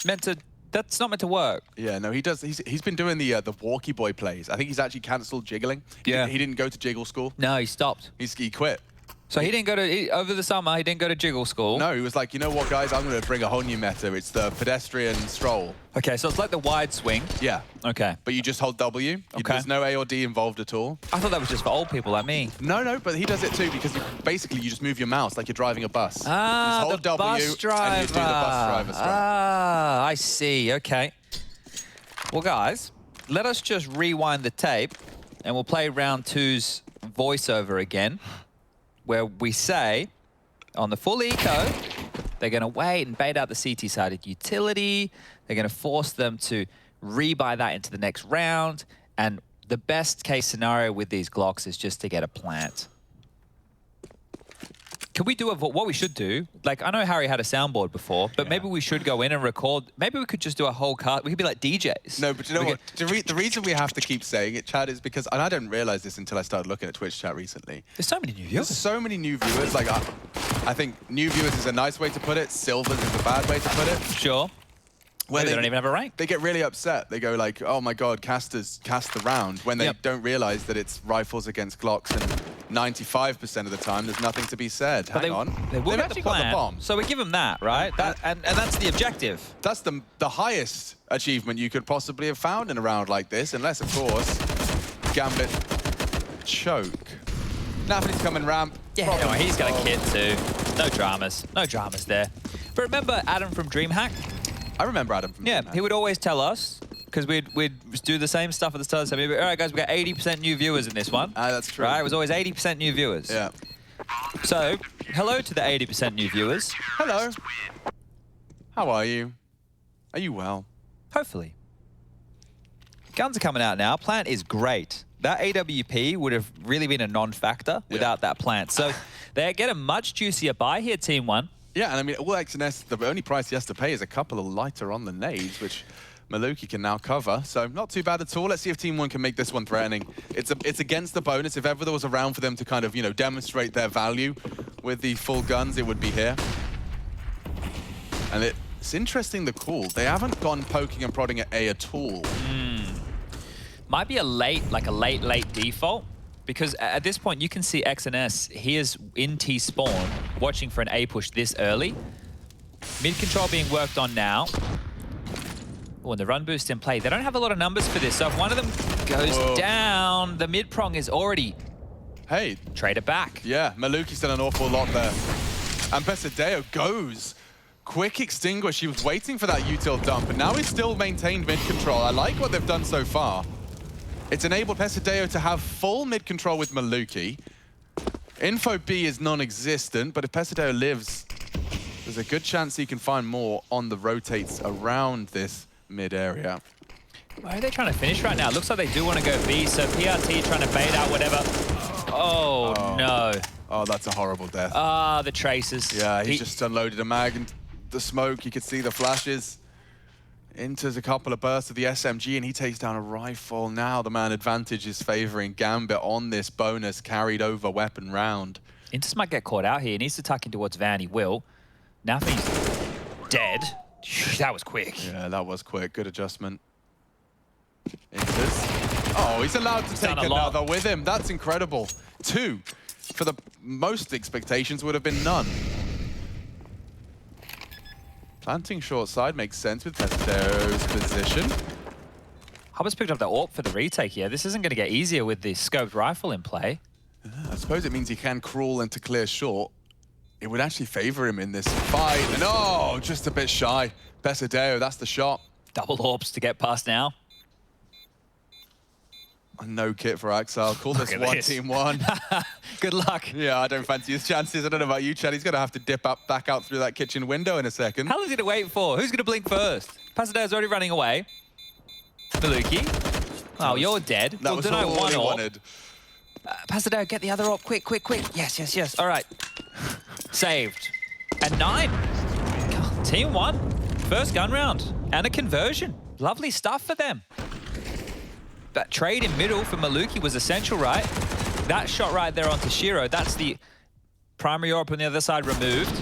[SPEAKER 2] meant to work.
[SPEAKER 1] Yeah, no, he does. He's been doing the walkie boy plays. I think he's actually cancelled jiggling.
[SPEAKER 2] Yeah.
[SPEAKER 1] He didn't go to jiggle school.
[SPEAKER 2] No, he stopped.
[SPEAKER 1] He quit.
[SPEAKER 2] So he didn't go to over the summer. He didn't go to jiggle school.
[SPEAKER 1] No, he was like, you know what, guys? I'm going to bring a whole new meta. It's the pedestrian stroll.
[SPEAKER 2] Okay, so it's like the wide swing.
[SPEAKER 1] Yeah.
[SPEAKER 2] Okay.
[SPEAKER 1] But you just hold W.
[SPEAKER 2] Okay.
[SPEAKER 1] There's no A or D involved at all.
[SPEAKER 2] I thought that was just for old people like me.
[SPEAKER 1] No, but he does it too because basically you just move your mouse like you're driving a bus.
[SPEAKER 2] Ah,
[SPEAKER 1] you just hold
[SPEAKER 2] the
[SPEAKER 1] W
[SPEAKER 2] bus driver.
[SPEAKER 1] and you do the bus driver strike.
[SPEAKER 2] Ah, I see. Okay. Well, guys, let us just rewind the tape and we'll play round 2's voiceover again, where we say on the full eco, they're going to wait and bait out the CT-sided utility. They're going to force them to rebuy that into the next round. And the best case scenario with these Glocks is just to get a plant. Can we do what we should do? Like, I know Harry had a soundboard before, but maybe we should go in and record. Maybe we could just do a whole card. We could be like DJs.
[SPEAKER 1] No, but you know what? The reason we have to keep saying it, Chad, is because, and I didn't realize this until I started looking at Twitch chat recently.
[SPEAKER 2] There's so many new viewers.
[SPEAKER 1] There's so many new viewers. Like, I think new viewers is a nice way to put it. Silvers is a bad way to put it.
[SPEAKER 2] Sure. Maybe they don't even have a rank.
[SPEAKER 1] They get really upset. They go like, oh my God, casters cast the round, when they don't realize that it's rifles against Glocks, and 95% of the time there's nothing to be said. Hang on.
[SPEAKER 2] They've actually got the bomb. So we give them that, right? And that's the objective.
[SPEAKER 1] That's the highest achievement you could possibly have found in a round like this, unless, of course, Gambit choke. Nafany's coming ramp.
[SPEAKER 2] Yeah, no, he's got a kit too. No dramas. No dramas there. But remember Adam from DreamHack?
[SPEAKER 1] I remember Adam from DreamHack.
[SPEAKER 2] He would always tell us, because we'd do the same stuff at the start of the time. All right, guys, we got 80% new viewers in this one.
[SPEAKER 1] That's true.
[SPEAKER 2] Right, it was always 80% new viewers.
[SPEAKER 1] Yeah.
[SPEAKER 2] So, hello to the 80% new viewers.
[SPEAKER 1] Hello. How are you? Are you well?
[SPEAKER 2] Hopefully. Guns are coming out now. Plant is great. That AWP would have really been a non-factor without that plant. So they get a much juicier buy here, TeamOne.
[SPEAKER 1] Yeah, and I mean, all X&S, the only price he has to pay is a couple of lighter on the nades, which Maluki can now cover. So not too bad at all. Let's see if TeamOne can make this one threatening. It's against the bonus. If ever there was a round for them to kind of, you know, demonstrate their value with the full guns, it would be here. And it's interesting, the call. They haven't gone poking and prodding at A at all.
[SPEAKER 2] Might be a late default. Because at this point, you can see X&S, he is in T-spawn, watching for an A push this early. Mid-control being worked on now. Oh, and the run boost in play. They don't have a lot of numbers for this, so if one of them goes down, the mid-prong is already...
[SPEAKER 1] Hey.
[SPEAKER 2] Trade it back.
[SPEAKER 1] Yeah, Maluki's done an awful lot there. And Pesadeo goes. Quick extinguish. He was waiting for that util dump, and now he's still maintained mid-control. I like what they've done so far. It's enabled Pesadeo to have full mid-control with Maluki. Info B is non-existent, but if Pesadeo lives, there's a good chance he can find more on the rotates around this mid-area.
[SPEAKER 2] Where are they trying to finish right now? Looks like they do want to go B, so PRT trying to bait out whatever. Oh, no.
[SPEAKER 1] Oh, that's a horrible death.
[SPEAKER 2] Ah, the traces.
[SPEAKER 1] Yeah, he just unloaded a mag, and the smoke, you could see the flashes. Enters a couple of bursts of the SMG, and he takes down a rifle. Now the man advantage is favoring Gambit on this bonus carried over weapon round.
[SPEAKER 2] Intus might get caught out here. He needs to tuck in towards Van. He will. Nafany's dead. That was quick.
[SPEAKER 1] Yeah, that was quick. Good adjustment. Intus. Oh, he's allowed to take another with him. That's incredible. 2. For the most expectations would have been none. Planting short side makes sense with Pesadeo's position.
[SPEAKER 2] Hubbard's picked up the AWP for the retake here. This isn't going to get easier with the scoped rifle in play.
[SPEAKER 1] I suppose it means he can crawl into clear short. It would actually favor him in this fight. And oh, just a bit shy. Pesadeo, that's the shot.
[SPEAKER 2] Double AWPs to get past now.
[SPEAKER 1] A no kit for Axel. Call this one TeamOne.
[SPEAKER 2] Good luck.
[SPEAKER 1] Yeah, I don't fancy his chances. I don't know about you, Chad. He's going to have to dip up, back out through that kitchen window in a second.
[SPEAKER 2] How long is he going to wait for? Who's going to blink first? Pasadeo's already running away. Maluki. Oh, you're dead.
[SPEAKER 1] That was all he wanted.
[SPEAKER 2] Pasadeo, get the other AWP. Quick, quick, quick. Yes, yes, yes. All right. Saved. And 9. TeamOne. First gun round. And a conversion. Lovely stuff for them. That trade in middle for Maluki was essential, right? That shot right there onto Shiro, that's the primary AWP on the other side removed.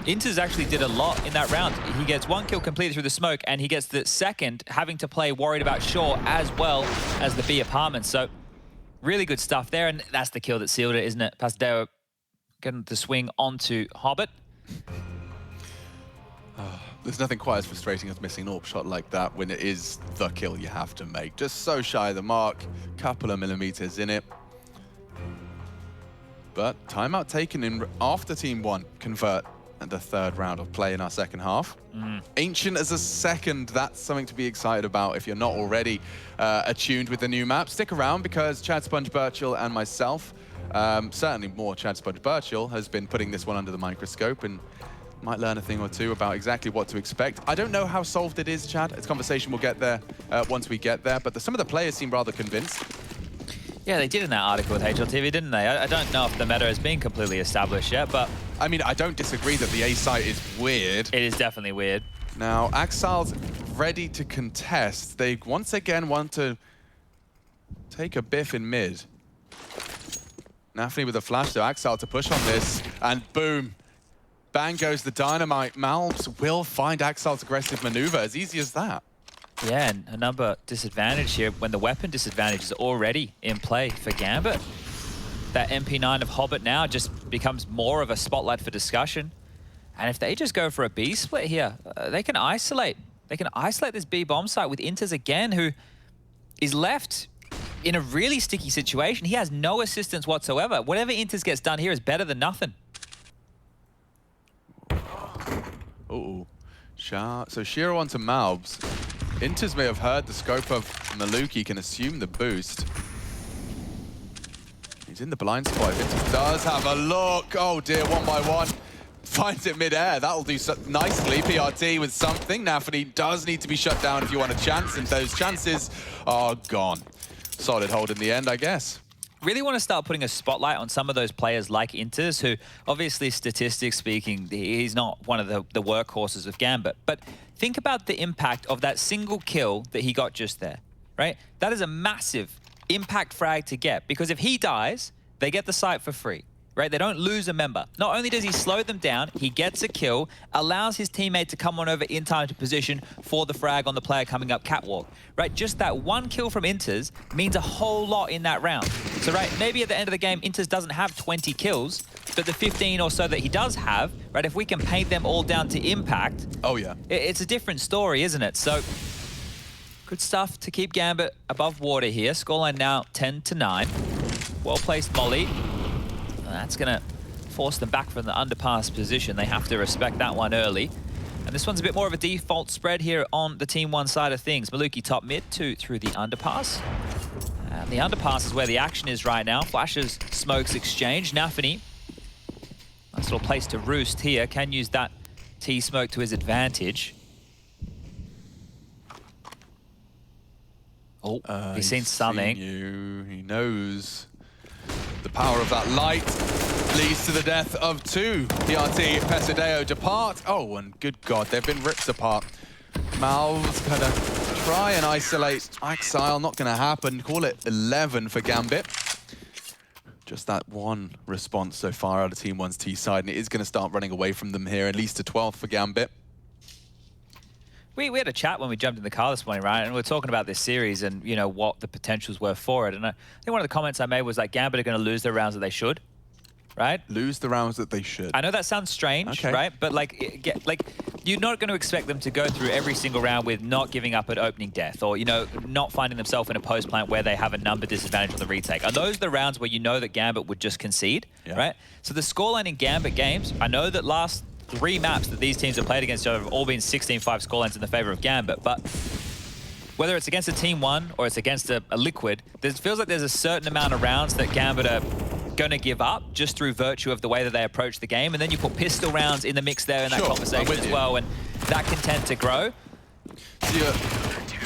[SPEAKER 2] Inters actually did a lot in that round. He gets 1 kill completed through the smoke, and he gets the second having to play worried about shore as well as the B apartment. So really good stuff there, and that's the kill that sealed it, isn't it? Pasdeo getting the swing onto Hobbit.
[SPEAKER 1] There's nothing quite as frustrating as missing an AWP shot like that when it is the kill you have to make. Just so shy of the mark, couple of millimeters in it. But timeout taken in after TeamOne convert and the third round of play in our second half. Ancient as a second, that's something to be excited about if you're not already attuned with the new map. Stick around because Chad Sponge Birchall and myself, certainly more Chad Sponge Birchall, has been putting this one under the microscope and might learn a thing or two about exactly what to expect. I don't know how solved it is, Chad. It's a conversation we'll get there once we get there, but some of the players seem rather convinced.
[SPEAKER 2] Yeah, they did in that article with HLTV, didn't they? I don't know if the meta has been completely established yet, but...
[SPEAKER 1] I mean, I don't disagree that the A site is weird.
[SPEAKER 2] It is definitely weird.
[SPEAKER 1] Now, Axal's ready to contest. They once again want to take a biff in mid. Nafny with a flash to Axal to push on this, and boom. Bang goes the dynamite. Malbs will find Axal's aggressive maneuver, as easy as that.
[SPEAKER 2] Yeah, and a number disadvantage here when the weapon disadvantage is already in play for Gambit. That MP9 of Hobbit now just becomes more of a spotlight for discussion. And if they just go for a B split here, they can isolate. They can isolate this B bomb site with Inters again, who is left in a really sticky situation. He has no assistance whatsoever. Whatever Inters gets done here is better than nothing.
[SPEAKER 1] Uh-oh. So Shiro onto Malbs. Inters may have heard the scope of Maluki, can assume the boost. He's in the blind spot. Inters does have a look. Oh dear, 1 by 1. Finds it mid-air. That'll do so nicely. PRT with something. Nafny does need to be shut down if you want a chance, and those chances are gone. Solid hold in the end, I guess.
[SPEAKER 2] Really want to start putting a spotlight on some of those players like Inters, who obviously, statistics speaking, he's not one of the workhorses of Gambit. But think about the impact of that single kill that he got just there, right? That is a massive impact frag to get, because if he dies, they get the site for free, right? They don't lose a member. Not only does he slow them down, he gets a kill, allows his teammate to come on over in time to position for the frag on the player coming up catwalk, right? Just that 1 kill from Inters means a whole lot in that round. So, right, maybe at the end of the game, Inters doesn't have 20 kills, but the 15 or so that he does have, right, if we can paint them all down to impact,
[SPEAKER 1] oh yeah,
[SPEAKER 2] it's a different story, isn't it? So, good stuff to keep Gambit above water here. Scoreline now 10-9. Well-placed molly. That's going to force them back from the underpass position. They have to respect that one early. And this one's a bit more of a default spread here on the TeamOne side of things. Maluki top mid, 2 through the underpass. And the underpass is where the action is right now. Flashes, smokes exchange. Nafny, nice little place to roost here. Can use that T-smoke to his advantage. Oh, he's seen something.
[SPEAKER 1] He knows. The power of that light leads to the death of 2. PRT, Pesadeo depart. Oh, and good God, they've been ripped apart. Mal's gonna try and isolate Axile. Not gonna happen. Call it 11 for Gambit. Just that one response so far out of TeamOne's T side, and it is gonna start running away from them here, at least to 12th for Gambit.
[SPEAKER 2] We had a chat when we jumped in the car this morning, right? And we were talking about this series and, you know, what the potentials were for it. And I think one of the comments I made was like, Gambit are going to lose their rounds that they should, right?
[SPEAKER 1] Lose the rounds that they should.
[SPEAKER 2] I know that sounds strange,
[SPEAKER 1] okay,
[SPEAKER 2] right? But like you're not going to expect them to go through every single round with not giving up at opening death, or, you know, not finding themselves in a post plant where they have a number disadvantage on the retake. Are those the rounds where you know that Gambit would just concede, right? So the scoreline in Gambit games, I know that last 3 maps that these teams have played against each other have all been 16-5 scorelines in the favor of Gambit, but whether it's against a TeamOne or it's against a Liquid, it feels like there's a certain amount of rounds that Gambit are going to give up just through virtue of the way that they approach the game, and then you put pistol rounds in the mix there in that conversation as well, and that can tend to grow.
[SPEAKER 1] So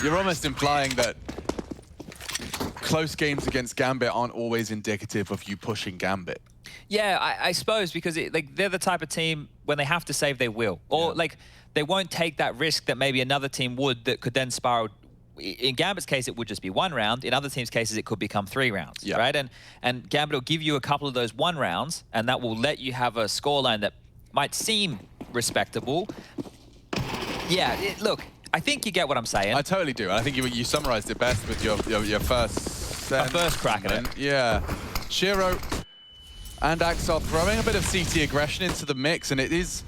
[SPEAKER 1] you're almost implying that close games against Gambit aren't always indicative of you pushing Gambit.
[SPEAKER 2] Yeah, I suppose, because they're the type of team, when they have to save, they will. Or like they won't take that risk that maybe another team would, that could then spiral. In Gambit's case, it would just be 1 round. In other teams' cases, it could become 3 rounds, right? And Gambit will give you a couple of those 1 rounds, and that will let you have a scoreline that might seem respectable. Yeah, look, I think you get what I'm saying.
[SPEAKER 1] I totally do. I think you summarized it best with your first
[SPEAKER 2] My first crack at it.
[SPEAKER 1] Yeah. Shiro and Axel throwing a bit of CT aggression into the mix, and it's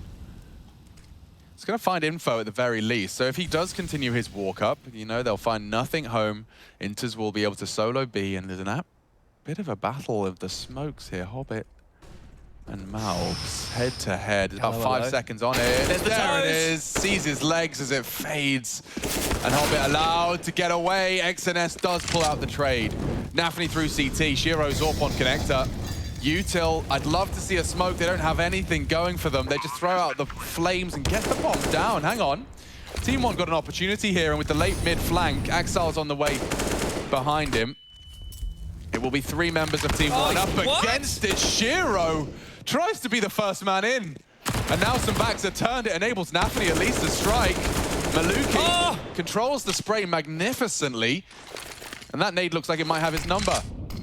[SPEAKER 1] going to find info at the very least. So if he does continue his walk up, you know, they'll find nothing home. Inters will be able to solo B, and there's a bit of a battle of the smokes here. Hobbit and Malbs head to head. About 5 seconds on it. There it is. Sees his legs as it fades. And Hobbit allowed to get away. XNS does pull out the trade. Nafany through CT. Shiro Zorp on connector. Util, I'd love to see a smoke. They don't have anything going for them. They just throw out the flames and get the bomb down. Hang on. TeamOne got an opportunity here, and with the late mid flank, Axel's on the way behind him. It will be 3 members of TeamOne up against it. Shiro tries to be the first man in. And now some backs are turned. It enables Nafany at least to strike. Maluki controls the spray magnificently. And that nade looks like it might have his number.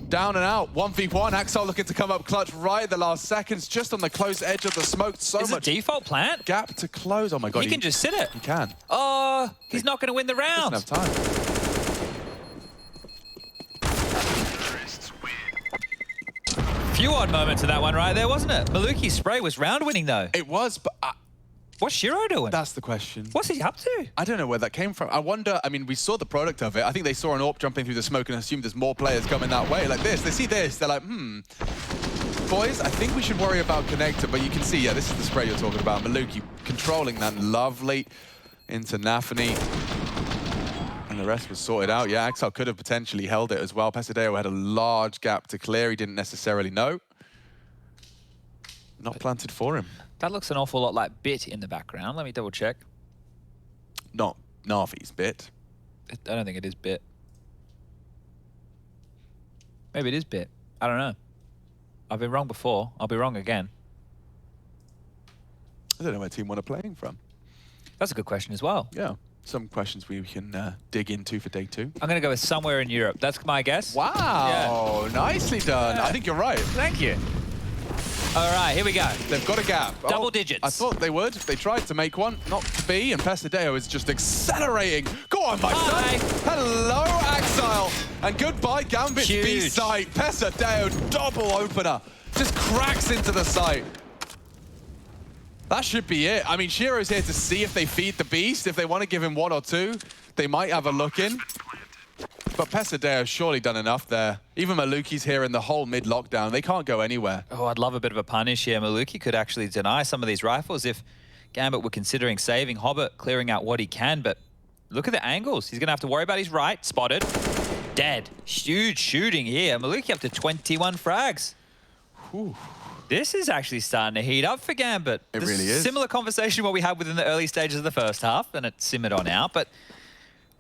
[SPEAKER 1] Down and out, 1v1. Axel looking to come up clutch right at the last seconds, just on the close edge of the smoke. So much
[SPEAKER 2] default plant
[SPEAKER 1] gap to close. Oh my god,
[SPEAKER 2] he can just sit it.
[SPEAKER 1] He can.
[SPEAKER 2] Oh, he's not going to win the round.
[SPEAKER 1] Doesn't have time.
[SPEAKER 2] Few odd moments of that one right there, wasn't it? Maluki's spray was round winning though.
[SPEAKER 1] It was, but
[SPEAKER 2] what's Shiro doing?
[SPEAKER 1] That's the question.
[SPEAKER 2] What's he up to?
[SPEAKER 1] I don't know where that came from. I wonder, I mean, we saw the product of it. I think they saw an AWP jumping through the smoke and assumed there's more players coming that way. Like this, they see this, they're like, boys, I think we should worry about connector, but you can see, yeah, this is the spray you're talking about. Maluki controlling that lovely into Nafany. And the rest was sorted out. Yeah, Axel could have potentially held it as well. Pesadeo had a large gap to clear. He didn't necessarily know. Not planted for him.
[SPEAKER 2] That looks an awful lot like Bit in the background. Let me double check.
[SPEAKER 1] Not Navi's Bit.
[SPEAKER 2] I don't think it is Bit. Maybe it is Bit. I don't know. I've been wrong before. I'll be wrong again.
[SPEAKER 1] I don't know where TeamOne are playing from.
[SPEAKER 2] That's a good question as well.
[SPEAKER 1] Yeah. Some questions we can dig into for day 2.
[SPEAKER 2] I'm going to go with somewhere in Europe. That's my guess.
[SPEAKER 1] Wow. Yeah. Nicely done. Yeah. I think you're right.
[SPEAKER 2] Thank you. All right, here we go.
[SPEAKER 1] They've got a gap.
[SPEAKER 2] Double digits.
[SPEAKER 1] I thought they would. They tried to make one, not to be, and Pesadeo is just accelerating. Go on, my son. Hello, Axel. And goodbye, Gambit's B site. Pesadeo, double opener. Just cracks into the site. That should be it. I mean, Shiro's here to see if they feed the beast. If they want to give him 1 or 2, they might have a look in. But Pesadeo's surely done enough there. Even Maluki's here in the whole mid-lockdown. They can't go anywhere.
[SPEAKER 2] Oh, I'd love a bit of a punish here. Maluki could actually deny some of these rifles if Gambit were considering saving Hobbit, clearing out what he can. But look at the angles. He's going to have to worry about his right. Spotted. Dead. Huge shooting here. Maluki up to 21 frags.
[SPEAKER 1] Whew.
[SPEAKER 2] This is actually starting to heat up for Gambit.
[SPEAKER 1] It really is.
[SPEAKER 2] Similar conversation what we had within the early stages of the first half, and it simmered on out. But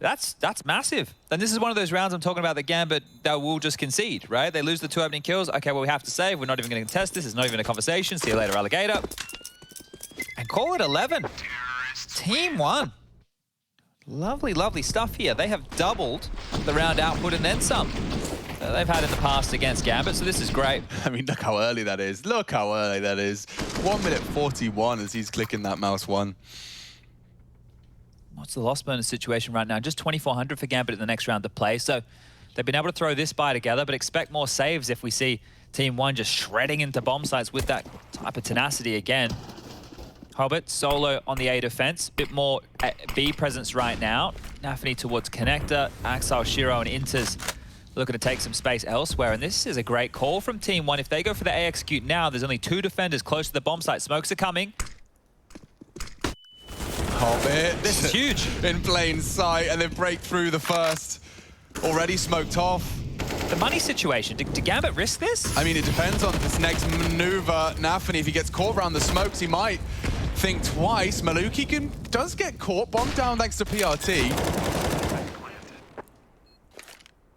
[SPEAKER 2] that's massive. And this is one of those rounds I'm talking about that Gambit, they will just concede, right? They lose the 2 opening kills. Okay, well, we have to save. We're not even going to contest this. It's not even a conversation. See you later, Alligator. And call it 11. TeamOne. Lovely, lovely stuff here. They have doubled the round output and then some. They've had in the past against Gambit, so this is great.
[SPEAKER 1] I mean, look how early that is. Look how early that is. 1 minute 41 as he's clicking that mouse 1.
[SPEAKER 2] What's the loss bonus situation right now? Just 2,400 for Gambit in the next round to play. So they've been able to throw this buy together, but expect more saves if we see TeamOne just shredding into bomb sites with that type of tenacity again. Hobbit solo on the A defense. Bit more B presence right now. Nafany towards connector. Axel, Shiro, and Inters looking to take some space elsewhere. And this is a great call from TeamOne. If they go for the A execute now, there's only 2 defenders close to the bomb site. Smokes are coming.
[SPEAKER 1] Hobbit.
[SPEAKER 2] This is huge.
[SPEAKER 1] In plain sight, and they break through the first. Already smoked off.
[SPEAKER 2] The money situation. Did Gambit risk this?
[SPEAKER 1] I mean, it depends on this next maneuver. Nafany, if he gets caught around the smokes, he might think twice. Maluki does get caught. Bomb down thanks to PRT.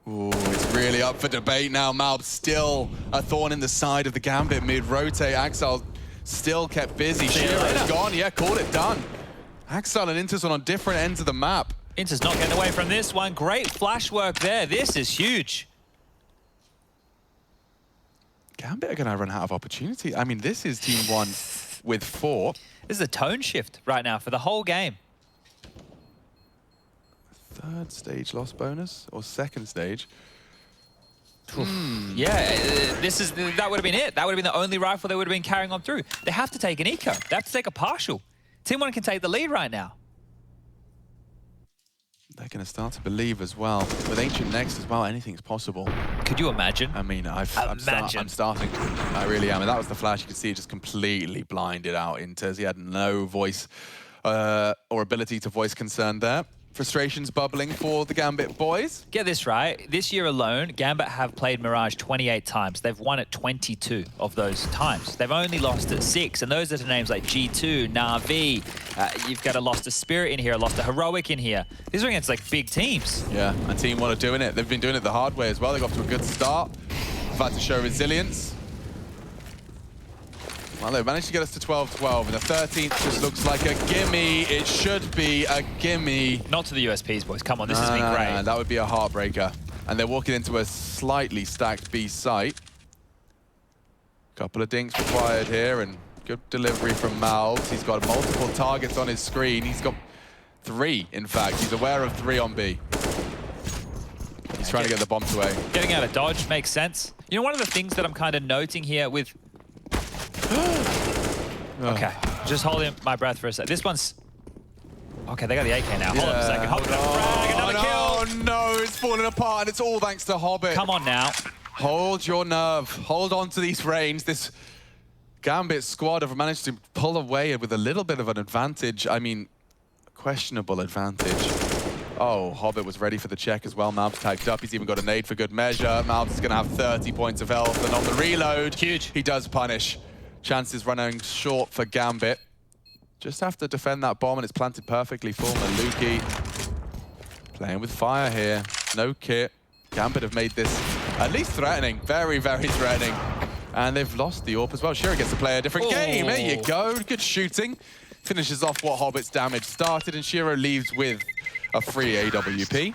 [SPEAKER 1] Ooh, it's really up for debate now. Malb still a thorn in the side of the Gambit mid-rotate. Axel still kept busy. Shiro's gone. Yeah, called it done. Axel and Inters on different ends of the map.
[SPEAKER 2] Inters not getting away from this one. Great flash work there. This is huge.
[SPEAKER 1] Gambit are going to run out of opportunity. I mean, this is TeamOne with 4.
[SPEAKER 2] This is a tone shift right now for the whole game.
[SPEAKER 1] Third stage loss bonus or second stage?
[SPEAKER 2] Yeah, that would have been it. That would have been the only rifle they would have been carrying on through. They have to take an eco. They have to take a partial. TeamOne can take the lead right now.
[SPEAKER 1] They're going to start to believe as well. With Ancient next as well, anything's possible.
[SPEAKER 2] Could you imagine?
[SPEAKER 1] I mean, I'm starting to. I really am. And that was the flash. You can see it just completely blinded out Inters. He had no voice or ability to voice concern there. Frustrations bubbling for the Gambit boys.
[SPEAKER 2] Get this right. This year alone, Gambit have played Mirage 28 times. They've won it 22 of those times. They've only lost at 6, and those are to names like G2, Na'Vi. You've got a lost a Spirit in here, a lost a Heroic in here. These are against like big teams.
[SPEAKER 1] Yeah, and TeamOne are doing it. They've been doing it the hard way as well. They got off to a good start. They've had to show resilience. Well, they've managed to get us to 12-12, and the 13th just looks like a gimme. It should be a gimme.
[SPEAKER 2] Not to the USPs, boys. Come on, this has been great.
[SPEAKER 1] That would be a heartbreaker. And they're walking into a slightly stacked B site. Couple of dinks required here, and good delivery from Malbs. He's got multiple targets on his screen. He's got 3, in fact. He's aware of 3 on B. He's trying to get the bombs away.
[SPEAKER 2] Getting out of dodge makes sense. You know, one of the things that I'm kind of noting here with... Okay, just holding my breath for a sec. This one's... Okay, they got the AK now. Hold on a second. Hold on. Frag, another kill.
[SPEAKER 1] Oh no, it's falling apart, and it's all thanks to Hobbit.
[SPEAKER 2] Come on now.
[SPEAKER 1] Hold your nerve. Hold on to these reins. This Gambit squad have managed to pull away with a little bit of an advantage. I mean, questionable advantage. Oh, Hobbit was ready for the check as well. Malbs tagged up. He's even got a nade for good measure. Malbs is going to have 30 points of health, and on the reload,
[SPEAKER 2] huge.
[SPEAKER 1] He does punish. Chances running short for Gambit. Just have to defend that bomb, and it's planted perfectly for Maluki. Playing with fire here. No kit. Gambit have made this at least threatening. Very, very threatening. And they've lost the AWP as well. Shira gets to play a different game. There you go. Good shooting. Finishes off what Hobbit's damage started, and Shira leaves with a free AWP.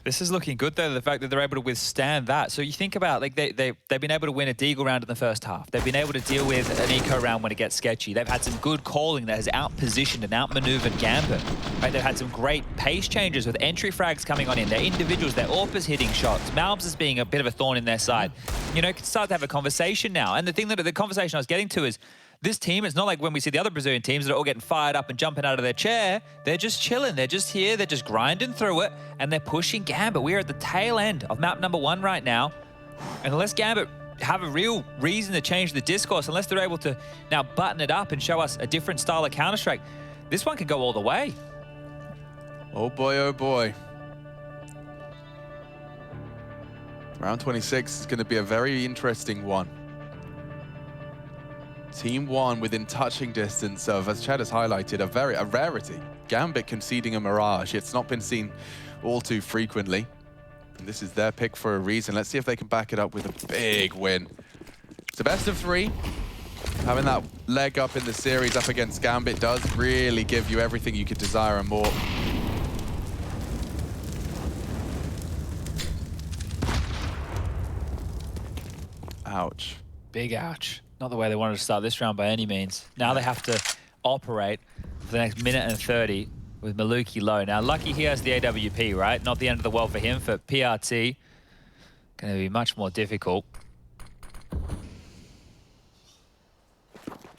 [SPEAKER 2] This is looking good, though, the fact that they're able to withstand that. So you think about, like, they've been able to win a Deagle round in the first half. They've been able to deal with an eco round when it gets sketchy. They've had some good calling that has out-positioned and out-maneuvered Gambit. Right? They've had some great pace changes with entry frags coming on in. Their individuals, their AWPers hitting shots. Malbs is being a bit of a thorn in their side. You know, can start to have a conversation now. And the thing that the conversation I was getting to is, this team, it's not like when we see the other Brazilian teams that are all getting fired up and jumping out of their chair. They're just chilling. They're just here. They're just grinding through it, and they're pushing Gambit. We are at the tail end of map number 1 right now. And unless Gambit have a real reason to change the discourse, unless they're able to now button it up and show us a different style of Counter-Strike, this one could go all the way.
[SPEAKER 1] Oh boy, oh boy. Round 26 is going to be a very interesting one. TeamOne within touching distance of, as Chad has highlighted, a rarity. Gambit conceding a Mirage. It's not been seen all too frequently. And this is their pick for a reason. Let's see if they can back it up with a big win. It's a best of 3. Having that leg up in the series up against Gambit does really give you everything you could desire and more. Ouch.
[SPEAKER 2] Big ouch. Not the way they wanted to start this round by any means. Now they have to operate for the next minute and 30 with Maluki low. Now, lucky he has the AWP, right? Not the end of the world for him. For PRT, going to be much more difficult.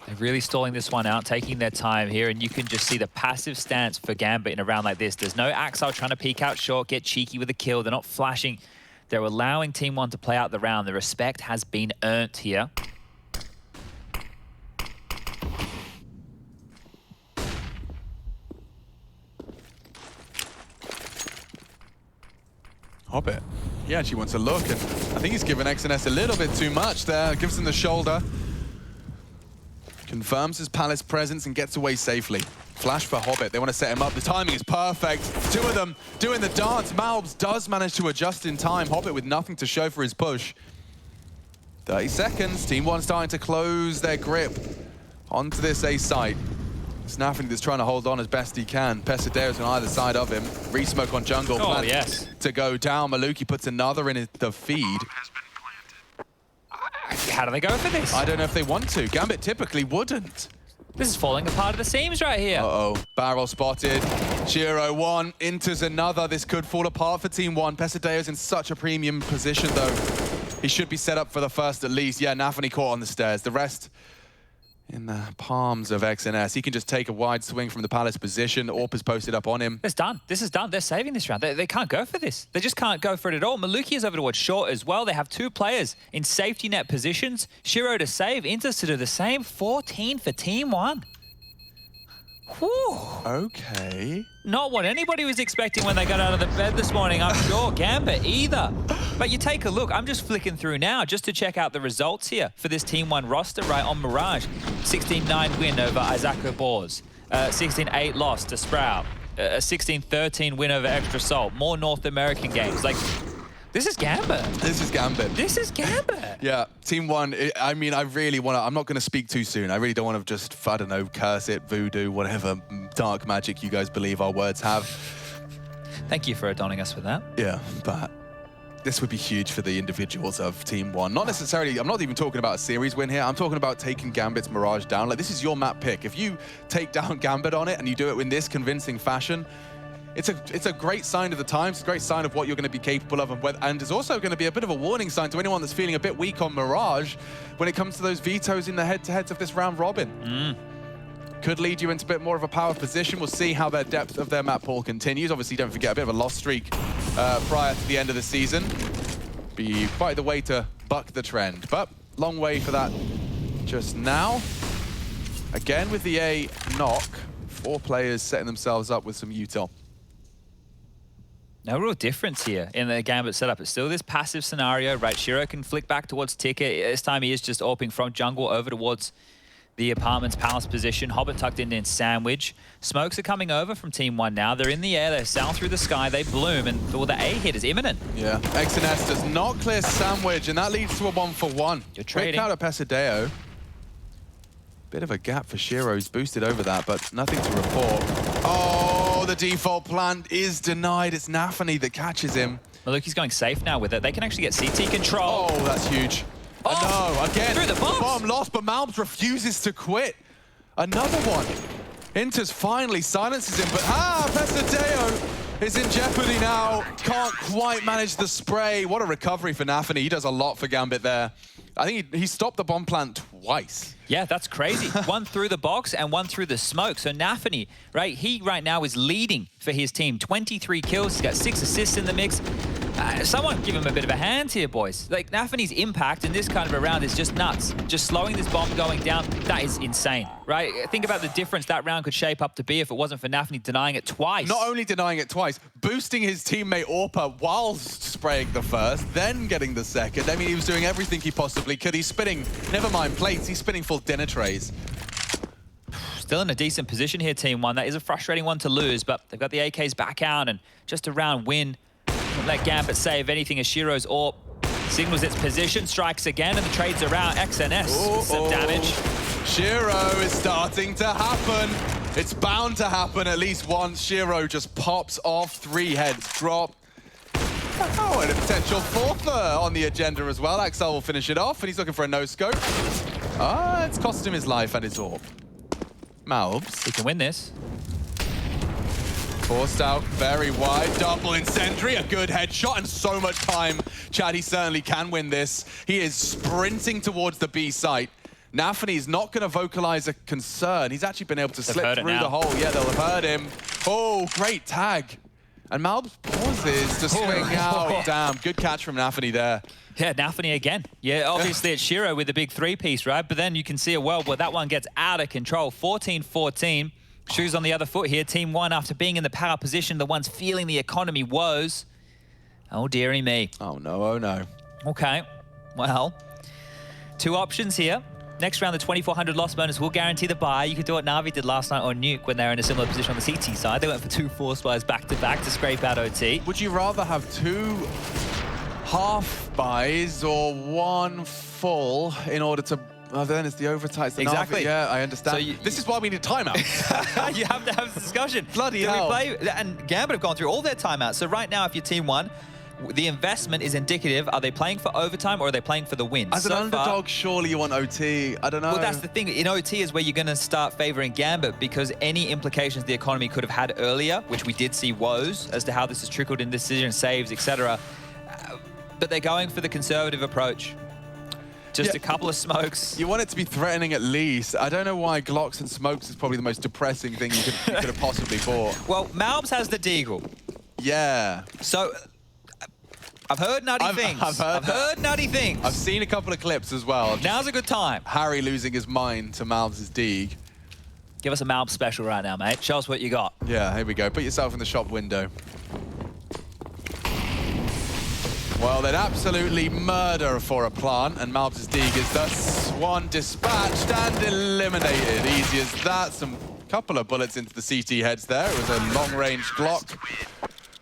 [SPEAKER 2] They're really stalling this one out, taking their time here, and you can just see the passive stance for Gambit in a round like this. There's no Axel trying to peek out short, get cheeky with a kill. They're not flashing. They're allowing TeamOne to play out the round. The respect has been earned here.
[SPEAKER 1] Hobbit. He actually wants a look, and I think he's given XNS a little bit too much there. Gives him the shoulder. Confirms his Palace presence and gets away safely. Flash for Hobbit. They want to set him up. The timing is perfect. 2 of them doing the dance. Malbs does manage to adjust in time. Hobbit with nothing to show for his push. 30 seconds. TeamOne starting to close their grip onto this A site. Snaffing is trying to hold on as best he can. Pesadeo's on either side of him. Resmoke on jungle.
[SPEAKER 2] Oh, yes.
[SPEAKER 1] To go down. Maluki puts another in the feed.
[SPEAKER 2] How do they go for this?
[SPEAKER 1] I don't know if they want to. Gambit typically wouldn't.
[SPEAKER 2] This is falling apart at the seams right here.
[SPEAKER 1] Uh-oh. Barrel spotted. Shiro one. Enters another. This could fall apart for TeamOne. Pesadeo's in such a premium position, though. He should be set up for the first at least. Yeah, Nafany caught on the stairs. The rest in the palms of XNS. He can just take a wide swing from the Palace position. AWP is posted up on him.
[SPEAKER 2] It's done. This is done. They're saving this round. They can't go for this. They just can't go for it at all. Maluki is over towards short as well. They have 2 players in safety net positions. Shiro to save. Inter to do the same. 14 for TeamOne. Whew.
[SPEAKER 1] Okay.
[SPEAKER 2] Not what anybody was expecting when they got out of the bed this morning, I'm sure. Gambit either. But you take a look. I'm just flicking through now just to check out the results here for this TeamOne roster right on Mirage. 16-9 win over Isaaco Boars. 16-8 loss to Sprout. A 16-13 win over Extra Salt. More North American games. Like, this is Gambit.
[SPEAKER 1] This is Gambit.
[SPEAKER 2] This is Gambit.
[SPEAKER 1] Yeah, TeamOne, I mean, I really want to, I'm not going to speak too soon. I really don't want to just, I don't know, curse it, voodoo, whatever dark magic you guys believe our words have.
[SPEAKER 2] Thank you for adorning us with that.
[SPEAKER 1] Yeah, but this would be huge for the individuals of TeamOne. Not necessarily, I'm not even talking about a series win here. I'm talking about taking Gambit's Mirage down. Like, this is your map pick. If you take down Gambit on it and you do it in this convincing fashion, it's a great sign of the times, a great sign of what you're going to be capable of, and it's also going to be a bit of a warning sign to anyone that's feeling a bit weak on Mirage when it comes to those vetoes in the head-to-heads of this round robin. Could lead you into a bit more of a power position. We'll see how their depth of their map pool continues. Obviously, don't forget, a bit of a loss streak prior to the end of the season. Be quite the way to buck the trend, but long way for that just now. Again, with the A knock, 4 players setting themselves up with some util.
[SPEAKER 2] No real difference here in the Gambit setup. It's still this passive scenario, right? Shiro can flick back towards Ticket. This time he is just AWPing from jungle over towards the apartment's Palace position. Hobbit tucked in Sandwich. Smokes are coming over from TeamOne now. They're in the air, they sail through the sky, they bloom, and well, the A hit is imminent. Yeah,
[SPEAKER 1] XNS does not clear Sandwich, and that leads to a 1-for-1.
[SPEAKER 2] You're trading.
[SPEAKER 1] Quick out of Pesadeo. Bit of a gap for Shiro. He's boosted over that, but nothing to report. Oh, the default plant is denied. It's Nafany that catches him.
[SPEAKER 2] Maluki's going safe now with it. They can actually get CT control.
[SPEAKER 1] Oh, that's huge.
[SPEAKER 2] Oh,
[SPEAKER 1] no, again,
[SPEAKER 2] through the box.
[SPEAKER 1] Bomb lost, but Malbs refuses to quit. Another one. Inter's finally silences him, but Pesadeo is in jeopardy now. Can't quite manage the spray. What a recovery for Nafany. He does a lot for Gambit there. I think he stopped the bomb plant twice.
[SPEAKER 2] Yeah, that's crazy. One through the box and one through the smoke. So Nafany, right, he right now is leading for his team. 23 kills, he's got 6 assists in the mix. Someone give him a bit of a hand here, boys. Like, Nafany's impact in this kind of a round is just nuts. Just slowing this bomb going down, that is insane, right? Think about the difference that round could shape up to be if it wasn't for Nafany denying it twice.
[SPEAKER 1] Not only denying it twice, boosting his teammate Orpa whilst spraying the first, then getting the second. I mean, he was doing everything he possibly could. He's spinning, never mind plates, he's spinning full dinner trays.
[SPEAKER 2] Still in a decent position here, TeamOne. That is a frustrating one to lose, but they've got the AKs back out and just a round win. Let Gambit save anything as Shiro's AWP signals its position, strikes again, and the trades are out. XNS, some damage.
[SPEAKER 1] Shiro is starting to happen. It's bound to happen at least once. Shiro just pops off, 3 heads drop. Oh, and a potential 4th on the agenda as well. Axel will finish it off, and he's looking for a no-scope. It's cost him his life and his AWP. Malbs.
[SPEAKER 2] He can win this.
[SPEAKER 1] Forced out very wide, double incendiary, a good headshot, and so much time. Chad, he certainly can win this. He is sprinting towards the B site. Nafany is not going to vocalize a concern. He's actually been able to slip through the hole. Yeah, they'll have heard him. Oh, great tag. And Malbs pauses to swing out. Damn, good catch from Nafany there.
[SPEAKER 2] Yeah, Nafany again. Yeah, obviously it's Shiro with the big 3-piece, right? But then you can see a world where that one gets out of control. 14-14. Shoes on the other foot here. TeamOne, after being in the power position, the ones feeling the economy woes. Oh, dearie me.
[SPEAKER 1] Oh, no, oh, no.
[SPEAKER 2] Okay, well, 2 options here. Next round, the 2,400 loss bonus will guarantee the buy. You could do what Na'Vi did last night on Nuke when they were in a similar position on the CT side. They went for 2 force buys back-to-back to scrape out OT.
[SPEAKER 1] Would you rather have 2 half buys or 1 full in order to... Oh, then it's the overtime.
[SPEAKER 2] Exactly.
[SPEAKER 1] Yeah, I understand.
[SPEAKER 2] So
[SPEAKER 1] this is why we need timeout.
[SPEAKER 2] You have to have this discussion.
[SPEAKER 1] Bloody hell.
[SPEAKER 2] And Gambit have gone through all their timeouts. So right now, if you're TeamOne, the investment is indicative. Are they playing for overtime or are they playing for the win?
[SPEAKER 1] As an underdog, surely you want OT. I don't know.
[SPEAKER 2] Well, that's the thing. In OT is where you're going to start favoring Gambit because any implications the economy could have had earlier, which we did see woes as to how this has trickled in decision saves, etc. But they're going for the conservative approach. Just a couple of smokes.
[SPEAKER 1] You want it to be threatening at least. I don't know why Glocks and smokes is probably the most depressing thing you could have possibly bought.
[SPEAKER 2] Well, Malbs has the Deagle.
[SPEAKER 1] Yeah.
[SPEAKER 2] So, I've heard nutty things. I've heard nutty things.
[SPEAKER 1] I've seen a couple of clips as well.
[SPEAKER 2] Now's a good time.
[SPEAKER 1] Harry losing his mind to Malbs' Deeg.
[SPEAKER 2] Give us a Malbs special right now, mate. Show us what you got.
[SPEAKER 1] Yeah, here we go. Put yourself in the shop window. Well, they'd absolutely murder for a plant, and Malbs' Deeg is thus one dispatched and eliminated. Easy as that. Some couple of bullets into the CT heads there. It was a long-range Glock,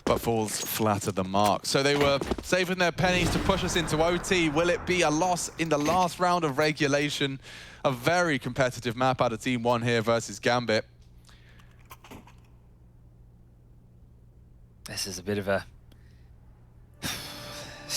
[SPEAKER 1] but falls flat at the mark. So they were saving their pennies to push us into OT. Will it be a loss in the last round of regulation? A very competitive map out of TeamOne here versus Gambit.
[SPEAKER 2] This is a bit of a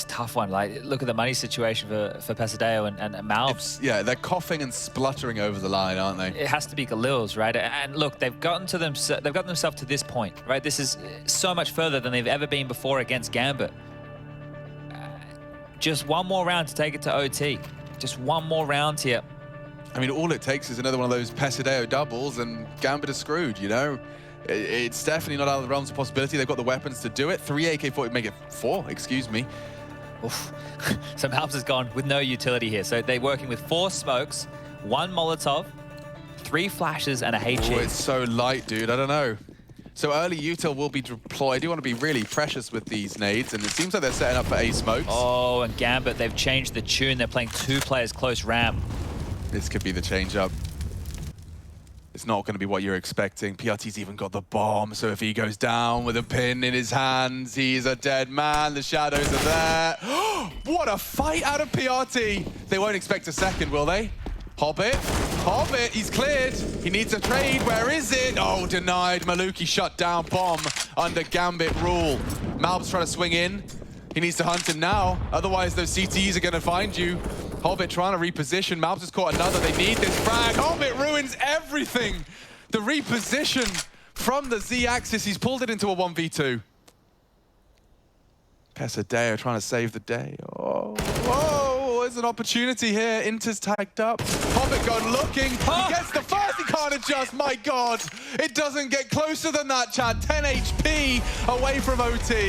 [SPEAKER 2] tough one. Like, look at the money situation for Pesadeo and Malbs.
[SPEAKER 1] Yeah, they're coughing and spluttering over the line, aren't they?
[SPEAKER 2] It has to be Galil's, right? And look, they've gotten themselves to this point, right? This is so much further than they've ever been before against Gambit. Just one more round to take it to OT. Just one more round here.
[SPEAKER 1] I mean, all it takes is another one of those Pesadeo doubles and Gambit is screwed, you know? It's definitely not out of the realms of possibility. They've got the weapons to do it. 3 AK-40, make it 4, excuse me.
[SPEAKER 2] Oof. So Malbs has gone with no utility here. So they're working with 4 smokes, 1 Molotov, 3 flashes, and a HE.
[SPEAKER 1] Oh, it's so light, dude. I don't know. So early util will be deployed. I do want to be really precious with these nades, and it seems like they're setting up for A smokes.
[SPEAKER 2] Oh, and Gambit, they've changed the tune. They're playing 2 players close ramp.
[SPEAKER 1] This could be the change-up. It's not going to be what you're expecting. PRT's even got the bomb, so if he goes down with a pin in his hands, he's a dead man. The shadows are there. What a fight out of PRT. They won't expect a second, will they? Hobbit, he's cleared. He needs a trade, where is it? Oh, denied. Maluki shut down bomb under Gambit rule. Malbs trying to swing in. He needs to hunt him now, otherwise those CTs are going to find you. Hobbit trying to reposition. Malbs has caught another. They need this frag. Hobbit ruins everything. The reposition from the Z-axis. He's pulled it into a 1v2. Pesadeo trying to save the day. Oh, whoa, there's an opportunity here. Inter's tagged up. Hobbit gone looking. He gets the first. He can't adjust. My God. It doesn't get closer than that, Chad. 10 HP away from OT.